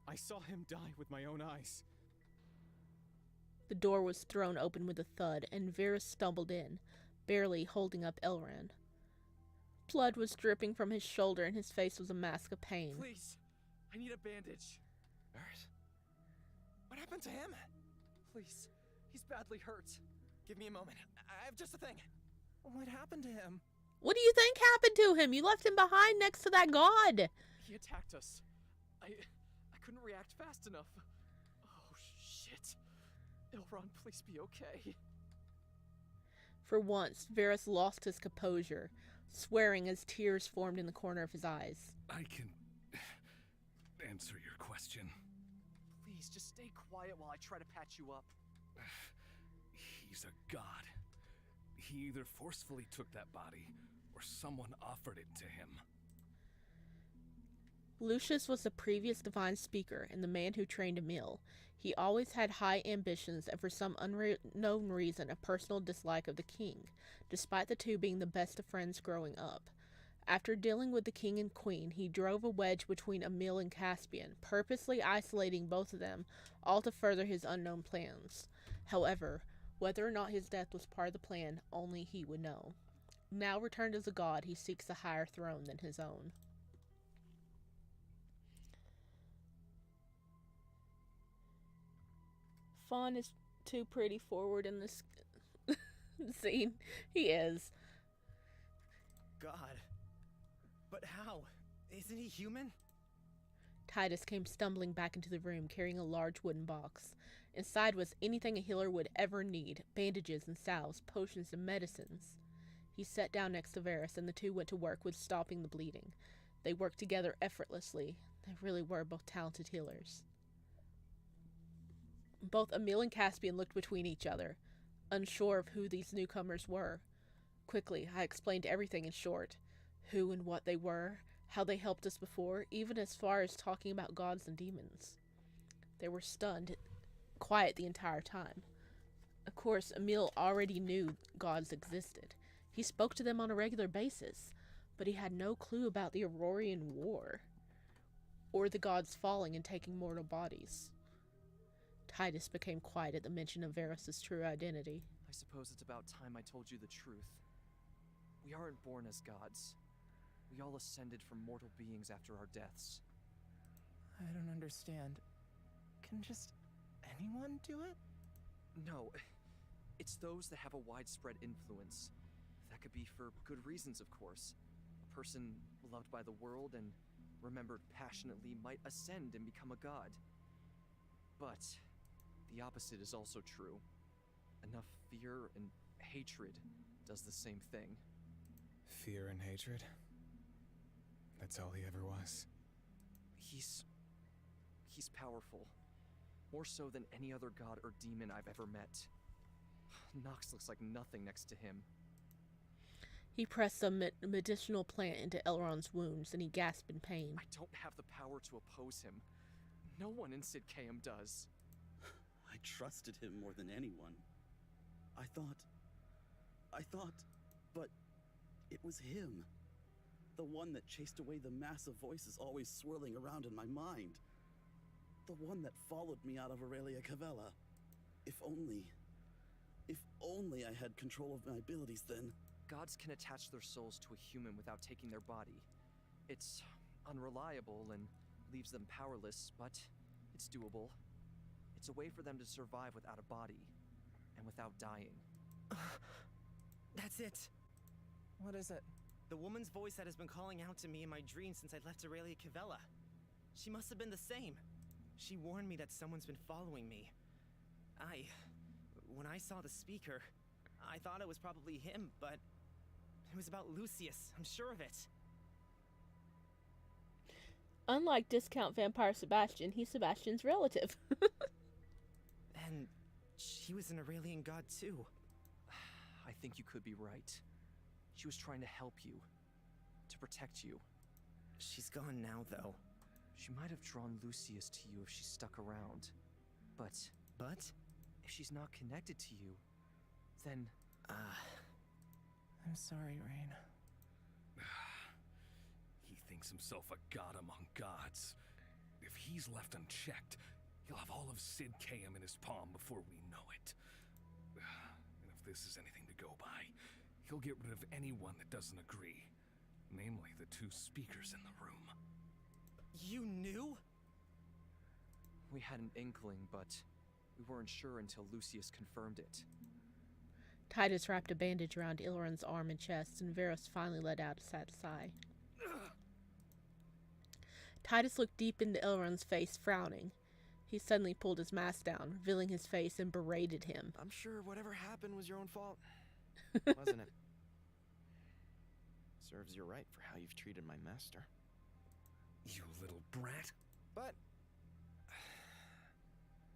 I saw him die with my own eyes. The door was thrown open with a thud, and Varys stumbled in, barely holding up Elrond. Blood was dripping from his shoulder, and his face was a mask of pain. Please, I need a bandage. Varys? What happened to him? Please, he's badly hurt. Give me a moment. I have just a thing. What happened to him? What do you think happened to him? You left him behind next to that god. He attacked us. I couldn't react fast enough. Oh, shit. Elrond, please be okay. For once, Varys lost his composure, swearing as tears formed in the corner of his eyes. I can answer your question. Please, just stay quiet while I try to patch you up. He's a god. He either forcefully took that body, or someone offered it to him. Lucius was the previous divine speaker and the man who trained Emil. He always had high ambitions and for some unknown reason a personal dislike of the king, despite the two being the best of friends growing up. After dealing with the king and queen, he drove a wedge between Emil and Caspian, purposely isolating both of them, all to further his unknown plans. However, whether or not his death was part of the plan, only he would know. Now returned as a god, he seeks a higher throne than his own. Fawn is too pretty forward in this scene. He is. God. But how? Isn't he human? Titus came stumbling back into the room carrying a large wooden box. Inside was anything a healer would ever need, bandages and salves, potions and medicines. He sat down next to Varys and the two went to work with stopping the bleeding. They worked together effortlessly. They really were both talented healers. Both Emil and Caspian looked between each other, unsure of who these newcomers were. Quickly, I explained everything in short. Who and what they were, how they helped us before, even as far as talking about gods and demons. They were stunned, quiet the entire time. Of course, Emil already knew gods existed. He spoke to them on a regular basis, but he had no clue about the Aurorian War, or the gods falling and taking mortal bodies. Titus became quiet at the mention of Varys' true identity. I suppose it's about time I told you the truth. We aren't born as gods. We all ascended from mortal beings after our deaths. I don't understand. Can just anyone do it? No, it's those that have a widespread influence. That could be for good reasons, of course. A person loved by the world and remembered passionately might ascend and become a god. But the opposite is also true. Enough fear and hatred does the same thing. Fear and hatred? That's all he ever was. He's powerful. More so than any other god or demon I've ever met. Nox looks like nothing next to him. He pressed a medicinal plant into Elrond's wounds, and he gasped in pain. I don't have the power to oppose him. No one in Sid Caem does. I trusted him more than anyone. I thought, but it was him. The one that chased away the massive voices always swirling around in my mind. The one that followed me out of Aurelia Cavella. If only I had control of my abilities then. Gods can attach their souls to a human without taking their body. It's unreliable and leaves them powerless, but it's doable. It's a way for them to survive without a body, and without dying. That's it. What is it? The woman's voice that has been calling out to me in my dreams since I left Aurelia Cavella. She must have been the same. She warned me that someone's been following me. When I saw the speaker, I thought it was probably him, but it was about Lucius, I'm sure of it. Unlike discount vampire Sebastian, he's Sebastian's relative. And she was an Aurelian god too. I think you could be right. She was trying to help you. To protect you. She's gone now, though. She might have drawn Lucius to you if she stuck around. But if she's not connected to you, then... I'm sorry, Raen. He thinks himself a god among gods. If he's left unchecked, he'll have all of Sid Caem in his palm before we know it. And if this is anything to go by, he'll get rid of anyone that doesn't agree. Namely, the two speakers in the room. You knew? We had an inkling, but we weren't sure until Lucius confirmed it. Titus wrapped a bandage around Ilron's arm and chest, and Varys finally let out a sad sigh. Titus looked deep into Ilron's face, frowning. He suddenly pulled his mask down, revealing his face, and berated him. I'm sure whatever happened was your own fault, wasn't it? Serves you right for how you've treated my master. You little brat. But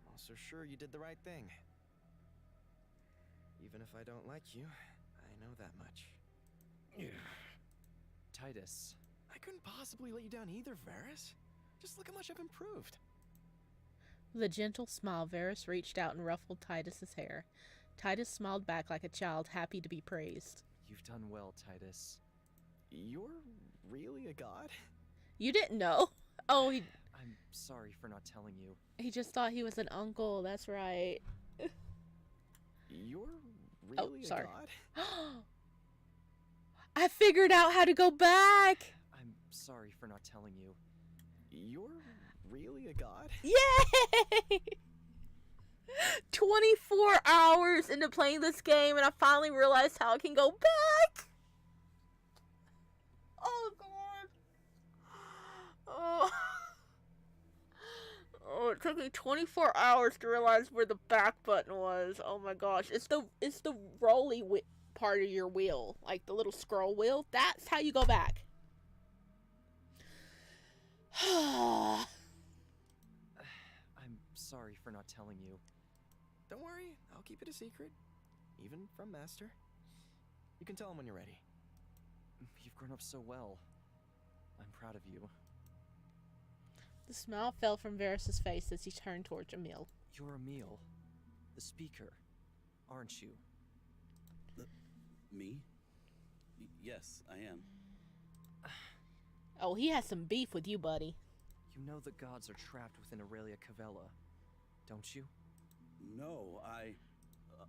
I'm also sure you did the right thing. Even if I don't like you, I know that much. Titus. I couldn't possibly let you down either, Varys. Just look how much I've improved. With a gentle smile, Varys reached out and ruffled Titus's hair. Titus smiled back like a child happy to be praised. You've done well, Titus. You're really a god? You didn't know? Oh, I'm sorry for not telling you. He just thought he was an uncle, that's right. You're really a god? I figured out how to go back! I'm sorry for not telling you. You're really a god? Yay! 24 hours into playing this game, and I finally realized how I can go back! Oh, God. Oh, it took me 24 hours to realize where the back button was. Oh my gosh. It's the rolly part of your wheel. Like the little scroll wheel. That's how you go back. I'm sorry for not telling you. Don't worry, I'll keep it a secret. Even from Master. You can tell him when you're ready. You've grown up so well. I'm proud of you. The smile fell from Varys' face as he turned towards Emil. You're Emil, the speaker, aren't you? Me? Yes, I am. Oh, he has some beef with you, buddy. You know the gods are trapped within Aurelia Cavella, don't you? No,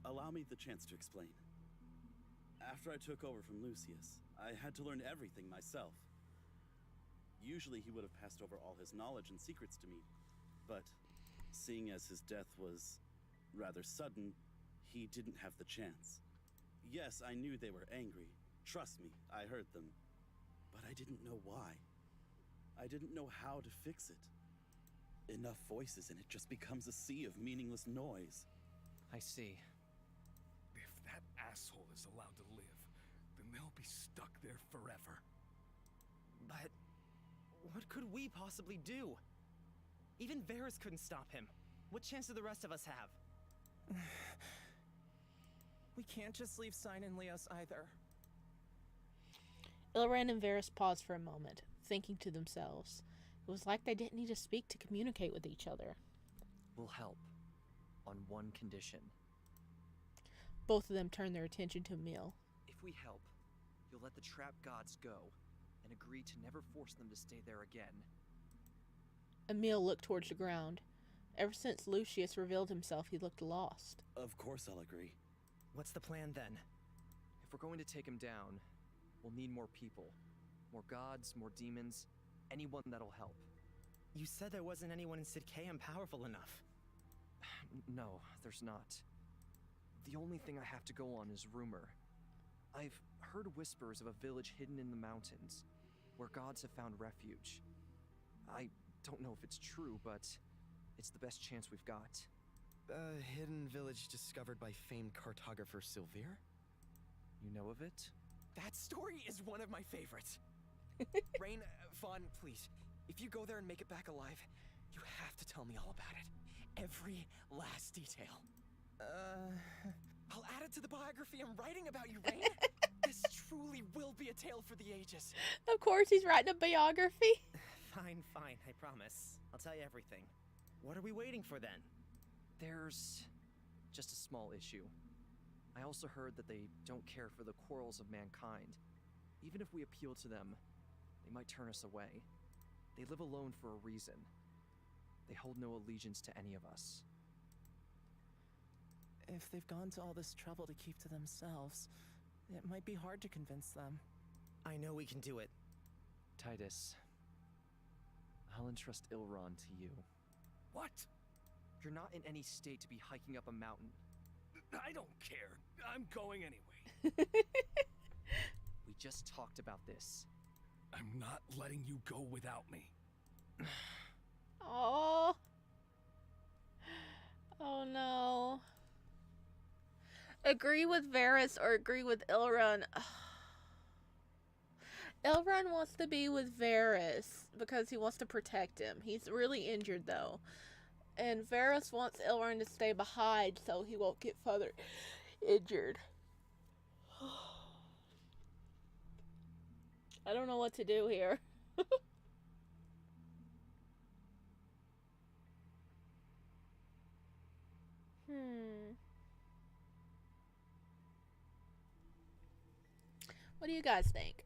allow me the chance to explain. After I took over from Lucius, I had to learn everything myself. Usually he would have passed over all his knowledge and secrets to me, but seeing as his death was rather sudden, he didn't have the chance. Yes, I knew they were angry. Trust me, I heard them. But I didn't know why. I didn't know how to fix it. Enough voices and it just becomes a sea of meaningless noise. I see. If that asshole is allowed to live, then they'll be stuck there forever. But what could we possibly do? Even Varys couldn't stop him. What chance do the rest of us have? We can't just leave Sign and Leos either. Ilran and Varys paused for a moment, thinking to themselves. It was like they didn't need to speak to communicate with each other. We'll help. On one condition. Both of them turned their attention to Emil. If we help, you'll let the trap gods go, and agree to never force them to stay there again. Emil looked towards the ground. Ever since Lucius revealed himself, he looked lost. Of course I'll agree. What's the plan then? If we're going to take him down, we'll need more people. More gods, more demons, anyone that'll help. You said there wasn't anyone in Sidcaeum powerful enough. No, there's not. The only thing I have to go on is rumor. I've heard whispers of a village hidden in the mountains, where gods have found refuge. I don't know if it's true, but it's the best chance we've got. A hidden village discovered by famed cartographer Sylvir? You know of it? That story is one of my favorites. Raen, Vaughn, please, if you go there and make it back alive, you have to tell me all about it. Every last detail. I'll add it to the biography I'm writing about you, Raen. This truly will be a tale for the ages. Of course, he's writing a biography. Fine, I promise. I'll tell you everything. What are we waiting for then? There's just a small issue. I also heard that they don't care for the quarrels of mankind. Even if we appeal to them, they might turn us away. They live alone for a reason. They hold no allegiance to any of us. If they've gone to all this trouble to keep to themselves, it might be hard to convince them. I know we can do it. Titus, I'll entrust Ilron to you. What? You're not in any state to be hiking up a mountain. I don't care. I'm going anyway. We just talked about this. I'm not letting you go without me. Oh. Oh no. Agree with Varys or agree with Ilron. Ilron wants to be with Varys because he wants to protect him. He's really injured though. And Varys wants Ilron to stay behind so he won't get further injured. I don't know what to do here. What do you guys think?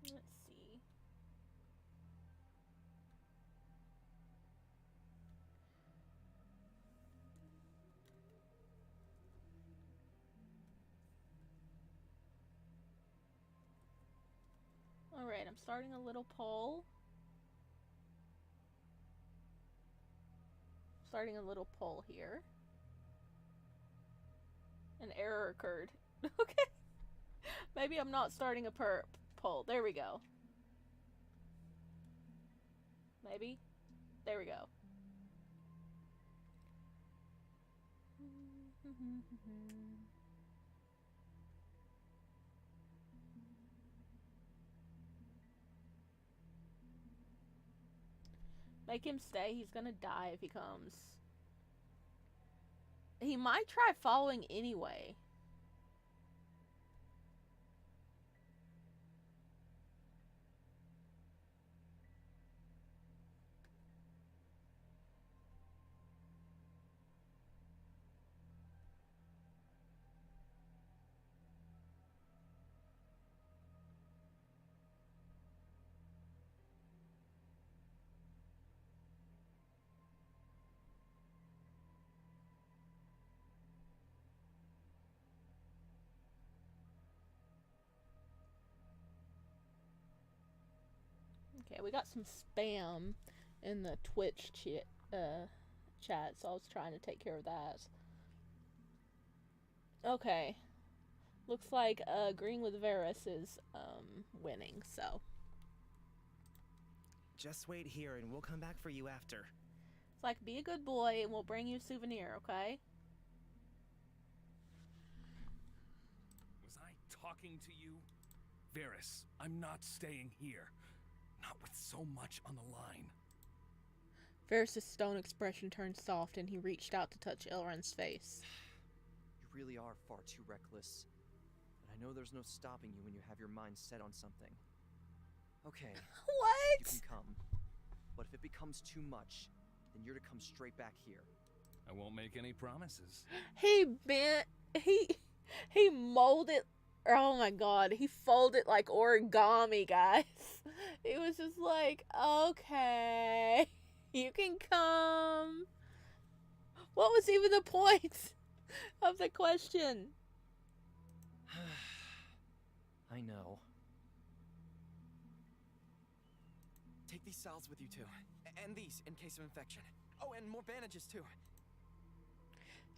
Let's see. Alright, I'm starting a little poll. Starting a little poll here. An error occurred. Okay. Maybe I'm not starting a poll. There we go. Maybe. There we go. Make him stay. He's gonna die if he comes. He might try following anyway. Okay, we got some spam in the Twitch chat, so I was trying to take care of that. Okay. Looks like agreeing with Varys is winning, so. Just wait here and we'll come back for you after. It's like, be a good boy and we'll bring you a souvenir, okay? Was I talking to you? Varys, I'm not staying here. Not with so much on the line. Varys' stone expression turned soft and he reached out to touch Elrond's face. You really are far too reckless. But I know there's no stopping you when you have your mind set on something. Okay. What? You can come. But if it becomes too much, then you're to come straight back here. I won't make any promises. He molded, oh my god, he folded like origami, guys. He was just like, okay, you can come. What was even the point of the question? I know. Take these salves with you too. And these, in case of infection. Oh, and more bandages too.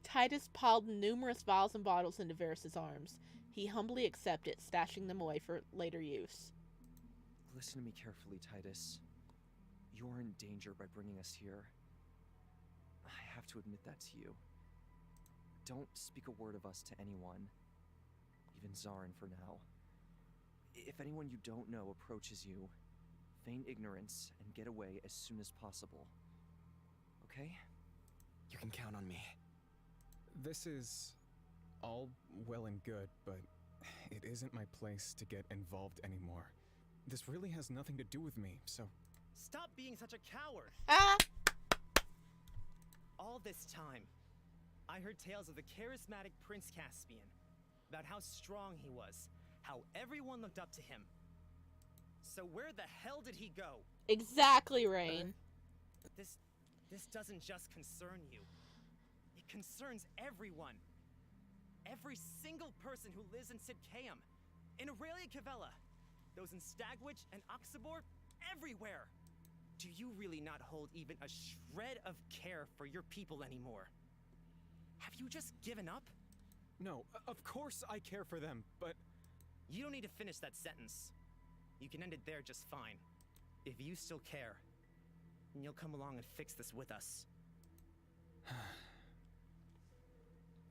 Titus piled numerous vials and bottles into Varys' arms. He humbly accepted, stashing them away for later use. Listen to me carefully, Titus. You're in danger by bringing us here. I have to admit that to you. Don't speak a word of us to anyone. Even Zarin for now. If anyone you don't know approaches you, feign ignorance and get away as soon as possible. Okay? You can count on me. This is all well and good, but it isn't my place to get involved anymore. This really has nothing to do with me, so... Stop being such a coward! Ah! All this time, I heard tales of the charismatic Prince Caspian, about how strong he was, how everyone looked up to him. So where the hell did he go? Exactly, Rain. This doesn't just concern you. It concerns everyone. Every single person who lives in Sidcaeum, in Aurelia Cavella, those in Stagwitch and Oxabor, everywhere. Do you really not hold even a shred of care for your people anymore? Have you just given up? No, of course I care for them, but... You don't need to finish that sentence. You can end it there just fine. If you still care, then you'll come along and fix this with us.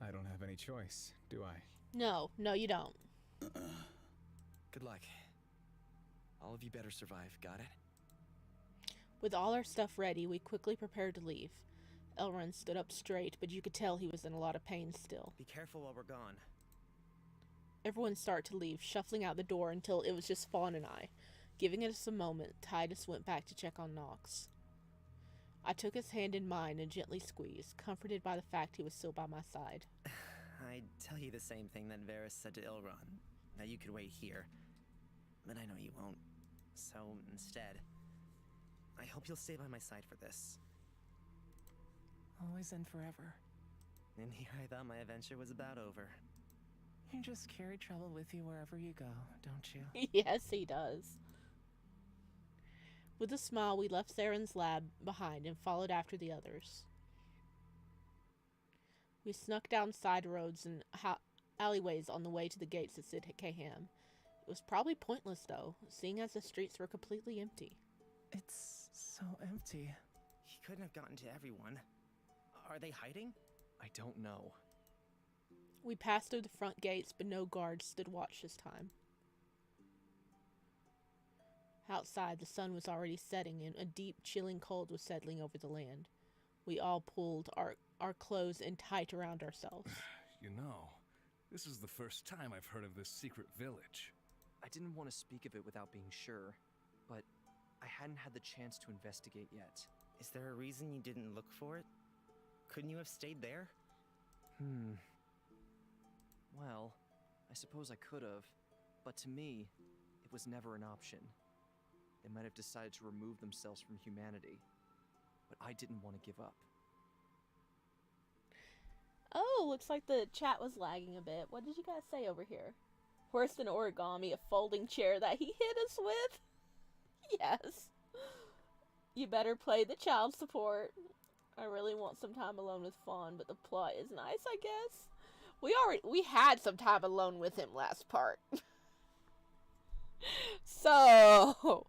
I don't have any choice, do I? No, you don't. Good luck. All of you better survive, got it? With all our stuff ready, we quickly prepared to leave. Elrond stood up straight, but you could tell he was in a lot of pain still. Be careful while we're gone. Everyone started to leave, shuffling out the door until it was just Fawn and I. Giving us a moment, Titus went back to check on Nox. I took his hand in mine and gently squeezed, comforted by the fact he was still by my side. I'd tell you the same thing that Varys said to Elrond, that you could wait here. But I know you won't. So, instead, I hope you'll stay by my side for this. Always and forever. And here I thought my adventure was about over. You just carry trouble with you wherever you go, don't you? Yes, he does. With a smile, we left Saren's lab behind and followed after the others. We snuck down side roads and alleyways on the way to the gates of Sidcaeum. It was probably pointless, though, seeing as the streets were completely empty. It's so empty. He couldn't have gotten to everyone. Are they hiding? I don't know. We passed through the front gates, but no guards stood watch this time. Outside, the sun was already setting and a deep, chilling cold was settling over the land. We all pulled our clothes in tight around ourselves. You know, this is the first time I've heard of this secret village. I didn't want to speak of it without being sure, but I hadn't had the chance to investigate yet. Is there a reason you didn't look for it? Couldn't you have stayed there? Well, I suppose I could have, but to me, it was never an option. They might have decided to remove themselves from humanity, but I didn't want to give up. Oh, looks like the chat was lagging a bit. What did you guys say over here? Worse than origami, a folding chair that he hit us with? Yes. You better play the child support. I really want some time alone with Fawn, but the plot is nice, I guess. We had some time alone with him last part. So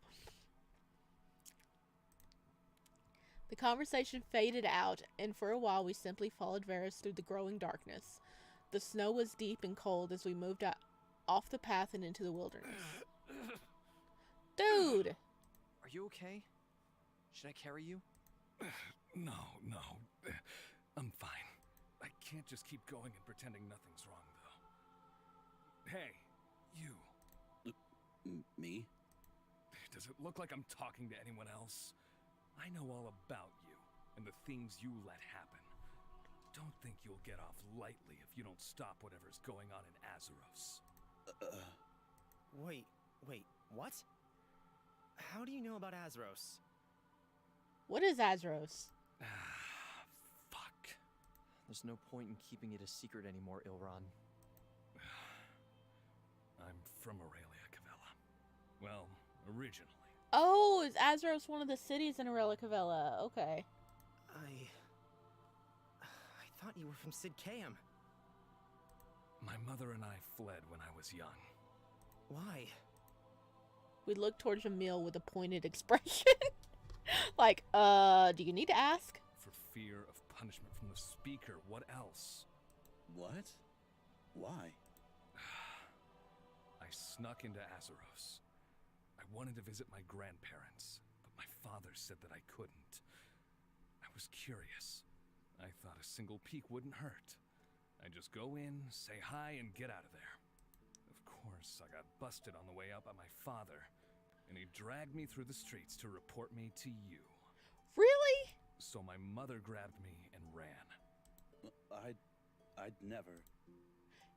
the conversation faded out, and for a while we simply followed Varys through the growing darkness. The snow was deep and cold as we moved off the path and into the wilderness. Dude! Are you okay? Should I carry you? No. I'm fine. I can't just keep going and pretending nothing's wrong, though. Hey, you. Me? Does it look like I'm talking to anyone else? I know all about you and the things you let happen. Don't think you'll get off lightly if you don't stop whatever's going on in Azeros. Wait, what? How do you know about Azeros? What is Azeros? Fuck. There's no point in keeping it a secret anymore, Ilron. I'm from Aurelia Cavella. Well, originally. Oh, is Azeros one of the cities in Aurelia Cavella? Okay. I thought you were from Sid Caem. My mother and I fled when I was young. Why? We looked towards Emil with a pointed expression. Like, do you need to ask? For fear of punishment from the Speaker, what else? What? Why? I snuck into Azeros. I wanted to visit my grandparents, but my father said that I couldn't. I was curious. I thought a single peek wouldn't hurt. I'd just go in, say hi, and get out of there. Of course, I got busted on the way out by my father, and he dragged me through the streets to report me to you. Really? So my mother grabbed me and ran. I'd never.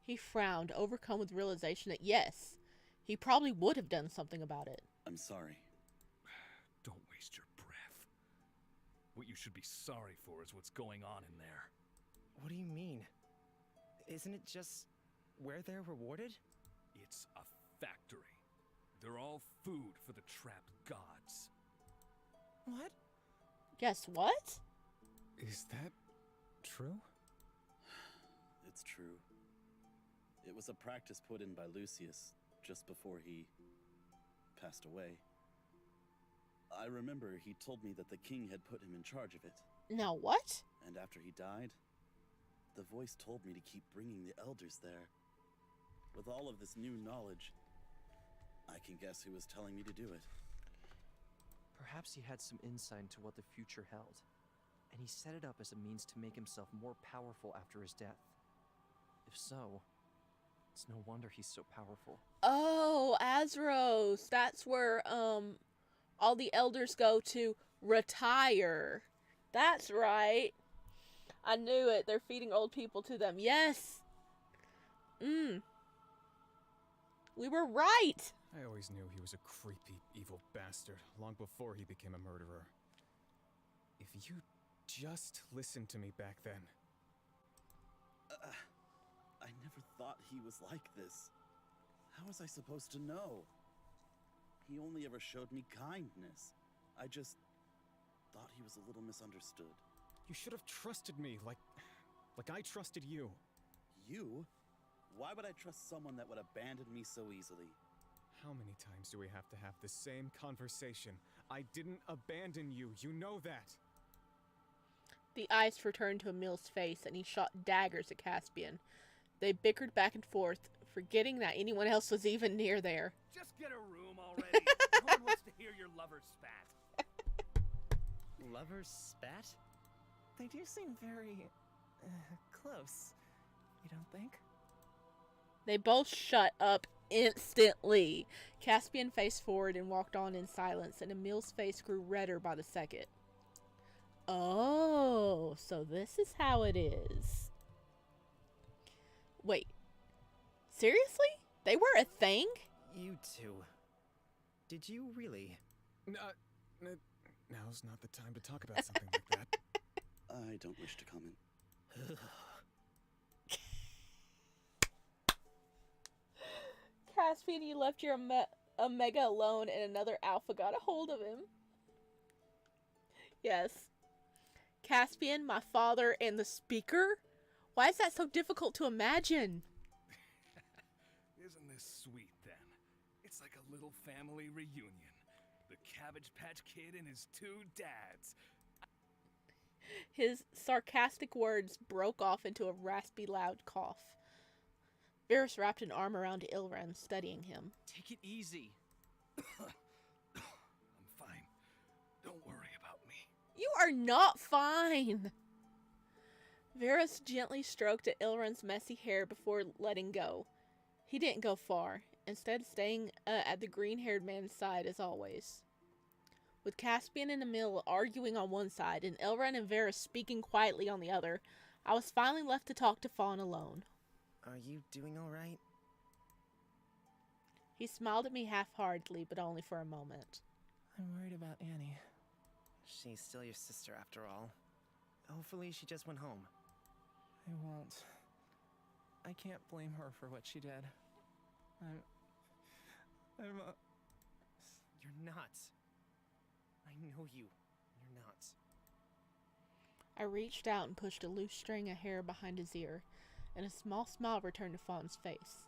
He frowned, overcome with realization that yes, he probably would have done something about it. I'm sorry. Don't waste your breath. What you should be sorry for is what's going on in there. What do you mean? Isn't it just where they're rewarded? It's a factory. They're all food for the trapped gods. What? Guess what? Is that true? It's true. It was a practice put in by Lucius just before he passed away. I remember he told me that the king had put him in charge of it. Now what? And after he died, the voice told me to keep bringing the elders there. With all of this new knowledge, I can guess who was telling me to do it. Perhaps he had some insight into what the future held, and he set it up as a means to make himself more powerful after his death. If so, it's no wonder he's so powerful. Oh, Azeros. That's where all the elders go to retire. That's right. I knew it. They're feeding old people to them. Yes. We were right. I always knew he was a creepy, evil bastard, long before he became a murderer. If you just listened to me back then. I never thought he was like this. How was I supposed to know? He only ever showed me kindness. I just thought he was a little misunderstood. You should have trusted me, like I trusted you. You? Why would I trust someone that would abandon me so easily? How many times do we have to have the same conversation? I didn't abandon you, you know that. The ice returned to Emil's face, and he shot daggers at Caspian. They bickered back and forth, forgetting that anyone else was even near there. Just get a room already. No one wants to hear your lover spat. Lovers spat? They do seem very close. You don't think? They both shut up instantly. Caspian faced forward and walked on in silence, and Emil's face grew redder by the second. Oh, so this is how it is. Wait. Seriously? They were a thing? You two. Did you really? Now's not the time to talk about something like that. I don't wish to comment. Caspian, you left your Omega alone and another Alpha got a hold of him. Yes. Caspian, my father, and the speaker? Why is that so difficult to imagine? Isn't this sweet, then? It's like a little family reunion. The Cabbage Patch Kid and his two dads. His sarcastic words broke off into a raspy, loud cough. Varys wrapped an arm around Ilran, studying him. Take it easy. I'm fine. Don't worry about me. You are not fine! Varys gently stroked at Ilran's messy hair before letting go. He didn't go far, instead staying at the green-haired man's side as always. With Caspian and Emil arguing on one side and Ilran and Varys speaking quietly on the other, I was finally left to talk to Fawn alone. Are you doing alright? He smiled at me half-heartedly, but only for a moment. I'm worried about Annie. She's still your sister after all. Hopefully she just went home. I won't. I can't blame her for what she did. I'm You're not. I know you. You're not. I reached out and pushed a loose string of hair behind his ear, and a small smile returned to Fawn's face.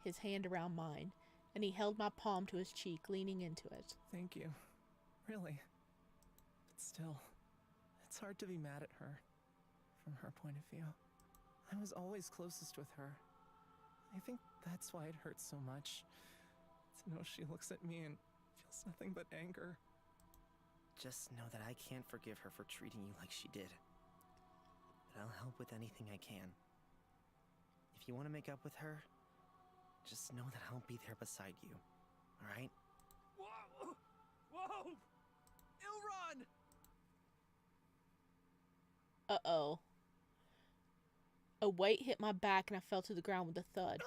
His hand around mine, and he held my palm to his cheek, leaning into it. Thank you. Really. But still, it's hard to be mad at her. From her point of view. I was always closest with her. I think that's why it hurts so much. To know she looks at me and feels nothing but anger. Just know that I can't forgive her for treating you like she did. But I'll help with anything I can. If you want to make up with her, just know that I'll be there beside you. Alright? Whoa! Whoa! Ilron! Uh-oh. A weight hit my back and I fell to the ground with a thud.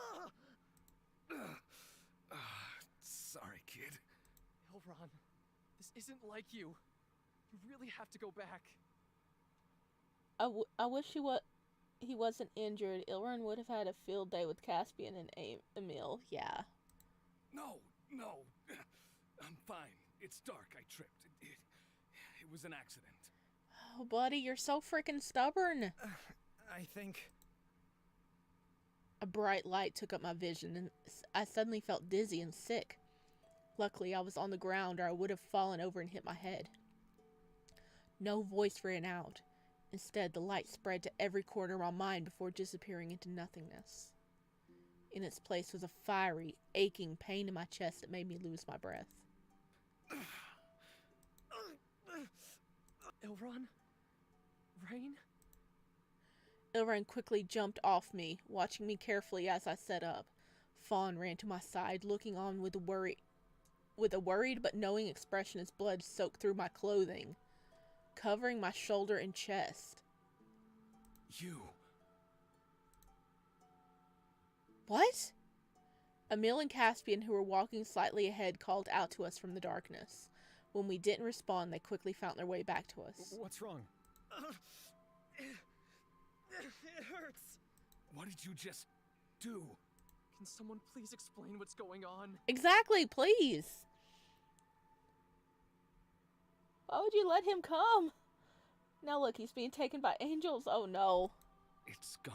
Sorry, kid. Ilron, this isn't like you. You really have to go back. I wish he wasn't injured. Ilran would have had a field day with Caspian and Emil. Yeah. No. I'm fine. It's dark. I tripped. It was an accident. Oh, buddy, you're so freaking stubborn. I think... A bright light took up my vision, and I suddenly felt dizzy and sick. Luckily, I was on the ground, or I would have fallen over and hit my head. No voice ran out. Instead, the light spread to every corner of my mind before disappearing into nothingness. In its place was a fiery, aching pain in my chest that made me lose my breath. Ilron? Raen? Ilran quickly jumped off me, watching me carefully as I sat up. Fawn ran to my side, looking on with a worried but knowing expression as blood soaked through my clothing, covering my shoulder and chest. You... What? Emil and Caspian, who were walking slightly ahead, called out to us from the darkness. When we didn't respond, they quickly found their way back to us. What's wrong? It hurts. What did you just do? Can someone please explain what's going on? Exactly, please. Why would you let him come? Now look, he's being taken by angels. Oh no. It's gone.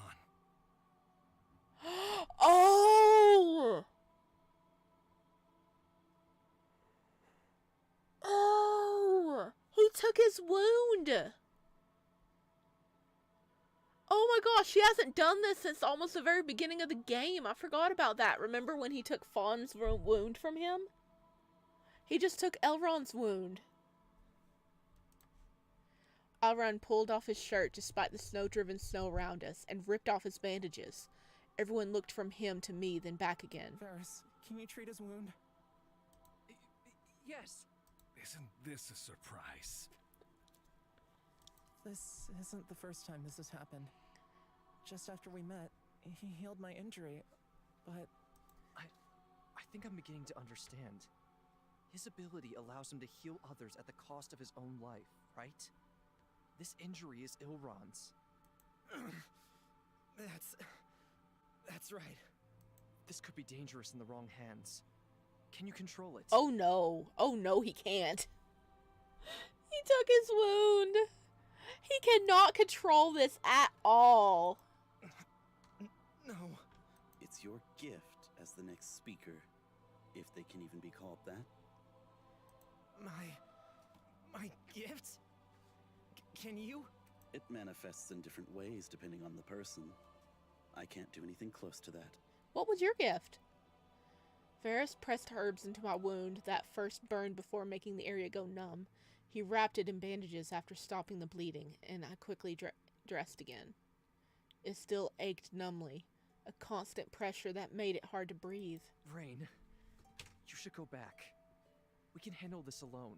Oh! Oh! He took his wound! Oh my gosh, he hasn't done this since almost the very beginning of the game. I forgot about that. Remember when he took Fawn's wound from him? He just took Elrond's wound. Elrond pulled off his shirt despite the snow-driven snow around us and ripped off his bandages. Everyone looked from him to me, then back again. Varys, can you treat his wound? Yes. Isn't this a surprise? This isn't the first time this has happened. Just after we met, he healed my injury, but... I think I'm beginning to understand. His ability allows him to heal others at the cost of his own life, right? This injury is Ilron's. That's right. This could be dangerous in the wrong hands. Can you control it? Oh no. Oh no, he can't. He took his wound. He cannot control this at all. No. It's your gift as the next speaker, if they can even be called that. My gift? Can you? It manifests in different ways depending on the person. I can't do anything close to that. What was your gift? Varys pressed herbs into my wound that first burned before making the area go numb. He wrapped it in bandages after stopping the bleeding, and I quickly dressed again. It still ached numbly, a constant pressure that made it hard to breathe. Raen, you should go back. We can handle this alone.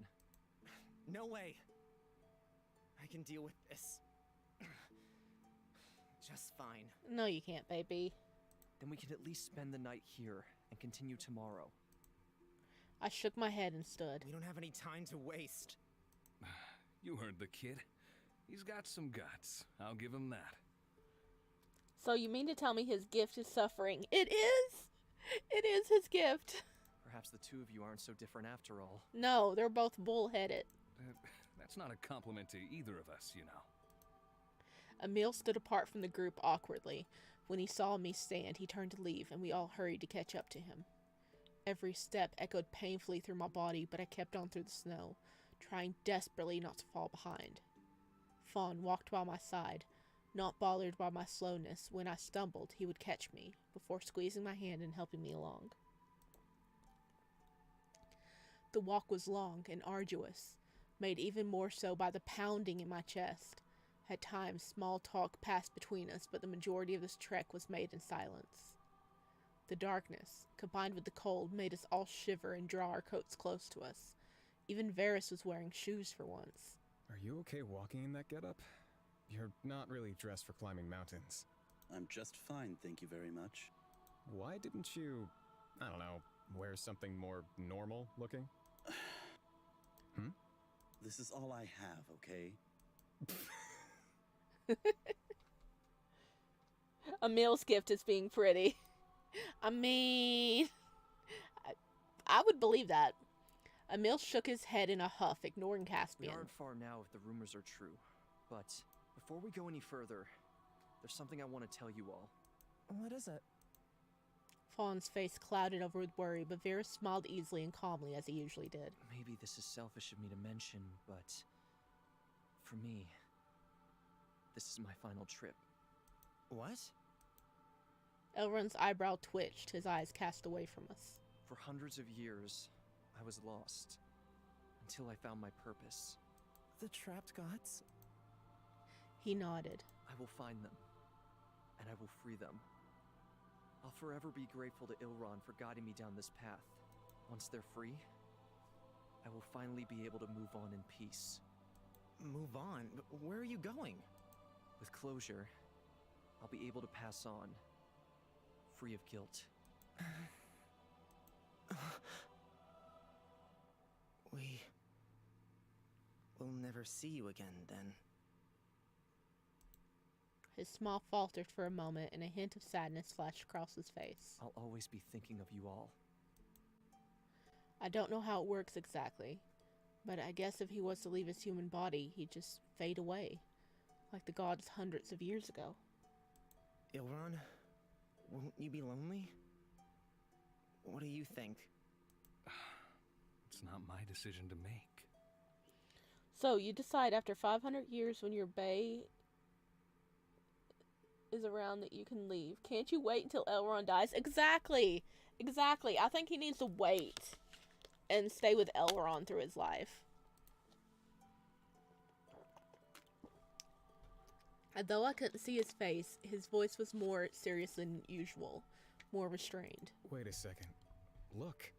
No way. I can deal with this. Just fine. No, you can't, baby. Then we can at least spend the night here and continue tomorrow. I shook my head and stood. We don't have any time to waste. You heard the kid. He's got some guts. I'll give him that. So you mean to tell me his gift is suffering? It is! It is his gift. Perhaps the two of you aren't so different after all. No, they're both bullheaded. That's not a compliment to either of us, you know. Emil stood apart from the group awkwardly. When he saw me stand, he turned to leave, and we all hurried to catch up to him. Every step echoed painfully through my body, but I kept on through the snow, trying desperately not to fall behind. Fawn walked by my side, not bothered by my slowness. When I stumbled, he would catch me, before squeezing my hand and helping me along. The walk was long and arduous, made even more so by the pounding in my chest. At times, small talk passed between us, but the majority of this trek was made in silence. The darkness, combined with the cold, made us all shiver and draw our coats close to us. Even Varys was wearing shoes for once. Are you okay walking in that getup? You're not really dressed for climbing mountains. I'm just fine, thank you very much. Why didn't you, I don't know, wear something more normal looking? This is all I have, okay? Emil's gift is being pretty. I mean, I would believe that. Emil shook his head in a huff, ignoring Caspian. We aren't far now if the rumors are true. But before we go any further, there's something I want to tell you all. What is it? Fawn's face clouded over with worry, but Varys smiled easily and calmly as he usually did. Maybe this is selfish of me to mention, but for me, this is my final trip. What? Elrond's eyebrow twitched, his eyes cast away from us. For hundreds of years, I was lost, until I found my purpose. The trapped gods? He nodded. I will find them, and I will free them. I'll forever be grateful to Elrond for guiding me down this path. Once they're free, I will finally be able to move on in peace. Move on? Where are you going? With closure, I'll be able to pass on, free of guilt. We'll never see you again, then. His smile faltered for a moment, and a hint of sadness flashed across his face. I'll always be thinking of you all. I don't know how it works exactly, but I guess if he was to leave his human body, he'd just fade away, like the gods hundreds of years ago. Elrond, won't you be lonely? What do you think? It's not my decision to make. So, you decide after 500 years when your bay is around that you can leave. Can't you wait until Elrond dies? Exactly! Exactly. I think he needs to wait and stay with Elrond through his life. Although I couldn't see his face, his voice was more serious than usual, more restrained. Wait a second. Look.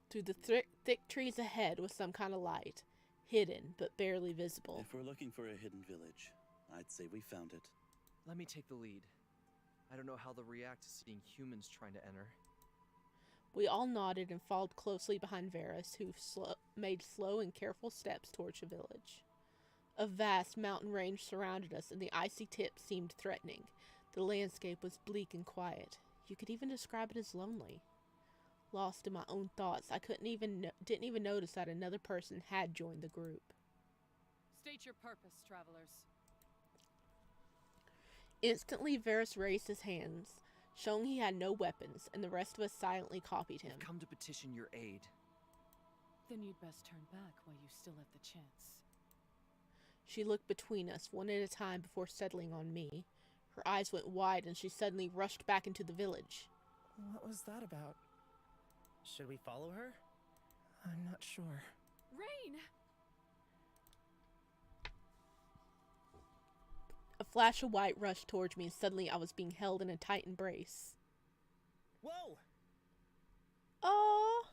Through the thick trees ahead was some kind of light, hidden but barely visible. If we're looking for a hidden village, I'd say we found it. Let me take the lead. I don't know how they'll react to seeing humans trying to enter. We all nodded and followed closely behind Varys, who made slow and careful steps towards the village. A vast mountain range surrounded us, and the icy tips seemed threatening. The landscape was bleak and quiet. You could even describe it as lonely. Lost in my own thoughts, I didn't even notice that another person had joined the group. State your purpose, travelers. Instantly, Varys raised his hands, showing he had no weapons, and the rest of us silently copied him. We've come to petition your aid. Then you'd best turn back while you still have the chance. She looked between us, one at a time, before settling on me. Her eyes went wide, and she suddenly rushed back into the village. What was that about? Should we follow her? I'm not sure. Raen! A flash of white rushed towards me, and suddenly I was being held in a tight embrace. Whoa! Oh.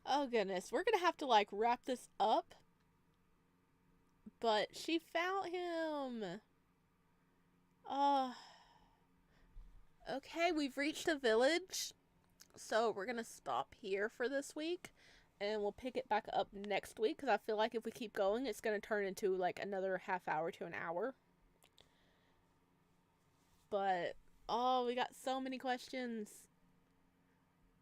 Oh goodness, we're gonna have to like wrap this up. But she found him. Okay, we've reached the village. So we're gonna stop here for this week. And we'll pick it back up next week. Because I feel like if we keep going, it's gonna turn into like another half hour to an hour. But, oh, we got so many questions.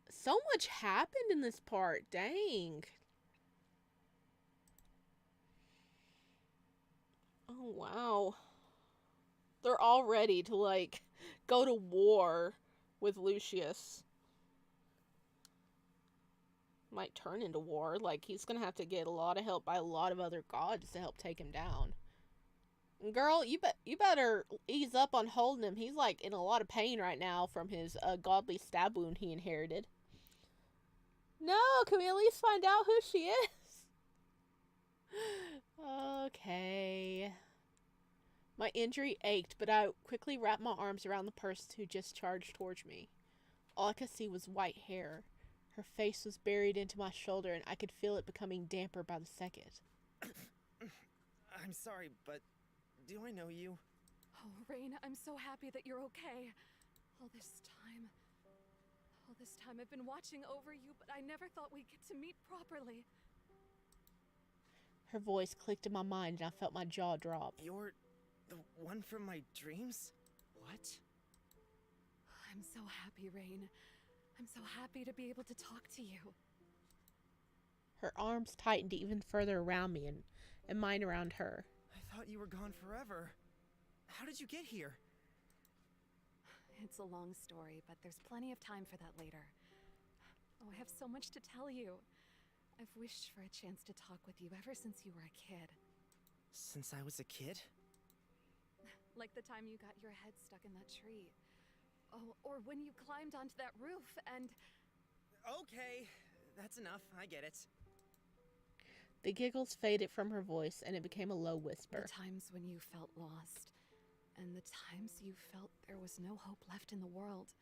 So much happened in this part. Dang. Oh, wow. They're all ready to, like, go to war with Lucius. Might turn into war. Like, he's gonna have to get a lot of help by a lot of other gods to help take him down. Girl, you better ease up on holding him. He's, like, in a lot of pain right now from his godly stab wound he inherited. No, can we at least find out who she is? Okay. My injury ached, but I quickly wrapped my arms around the person who just charged towards me. All I could see was white hair. Her face was buried into my shoulder, and I could feel it becoming damper by the second. I'm sorry, but do I know you? Oh, Raen, I'm so happy that you're okay. All this time I've been watching over you, but I never thought we'd get to meet properly. Her voice clicked in my mind, and I felt my jaw drop. You're the one from my dreams? What? I'm so happy, Raen. I'm so happy to be able to talk to you. Her arms tightened even further around me and mine around her. I thought you were gone forever. How did you get here? It's a long story, but there's plenty of time for that later. Oh, I have so much to tell you. I've wished for a chance to talk with you ever since you were a kid. Since I was a kid? Like the time you got your head stuck in that tree. Oh, or when you climbed onto that roof and... Okay, that's enough. I get it. The giggles faded from her voice, and it became a low whisper. The times when you felt lost, and the times you felt there was no hope left in the world.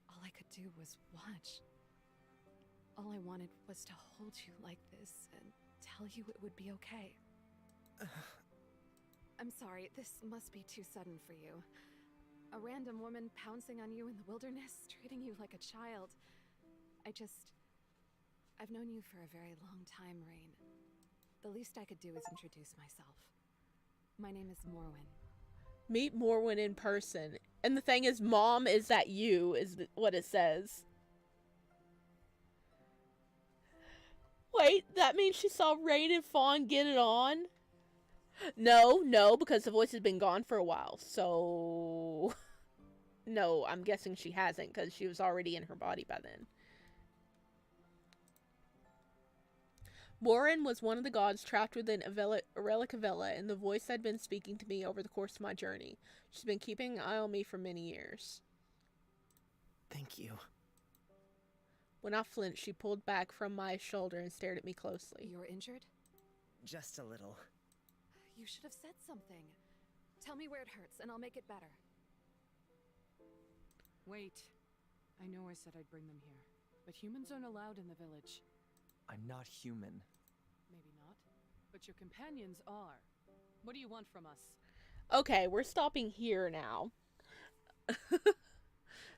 All I could do was watch. All I wanted was to hold you like this and tell you it would be okay. I'm sorry, this must be too sudden for you. A random woman pouncing on you in the wilderness, treating you like a child. I've known you for a very long time, Raen. The least I could do is introduce myself. My name is Morwen. Meet Morwen in person. And the thing is, Mom, is that you, is what it says. Wait, that means she saw Raen and Fawn get it on? No, because the voice has been gone for a while, so... No, I'm guessing she hasn't, because she was already in her body by then. Morwen was one of the gods trapped within Aurelia Cavella, and the voice had been speaking to me over the course of my journey. She's been keeping an eye on me for many years. Thank you. When I flinched, she pulled back from my shoulder and stared at me closely. You're injured? Just a little. You should have said something. Tell me where it hurts, and I'll make it better. Wait. I know I said I'd bring them here, but humans aren't allowed in the village. I'm not human. Maybe not, but your companions are. What do you want from us? Okay, we're stopping here now.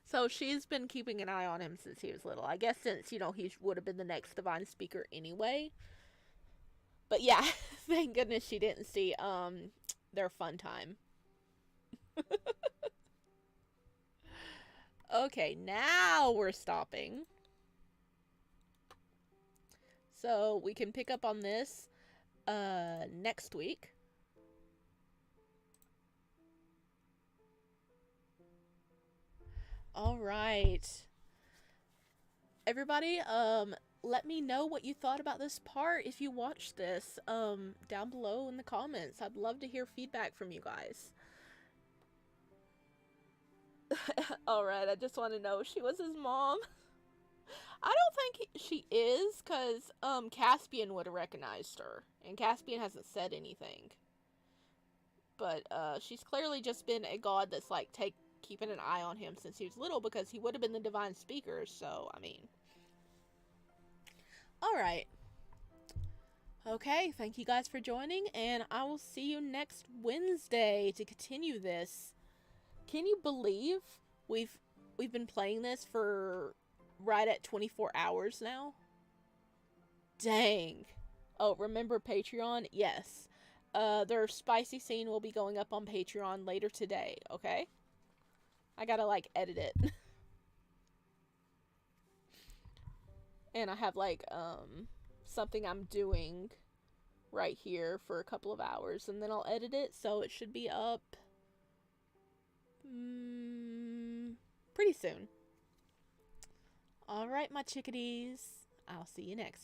So she's been keeping an eye on him since he was little. I guess since, he would have been the next divine speaker anyway. But yeah, thank goodness she didn't see their fun time. Okay, now we're stopping. So we can pick up on this next week. All right. Everybody, let me know what you thought about this part if you watched this down below in the comments. I'd love to hear feedback from you guys. Alright, I just want to know if she was his mom. I don't think she is, because Caspian would have recognized her, and Caspian hasn't said anything. But she's clearly just been a god that's like keeping an eye on him since he was little, because he would have been the divine speaker, so I mean. Alright. Okay, thank you guys for joining, and I will see you next Wednesday to continue this. Can you believe we've been playing this for right at 24 hours now? Dang. Oh, remember Patreon? Yes. Their spicy scene will be going up on Patreon later today, okay? I gotta, like, edit it. And I have, like, something I'm doing right here for a couple of hours, and then I'll edit it, so it should be up pretty soon. Alright, my chickadees. I'll see you next time.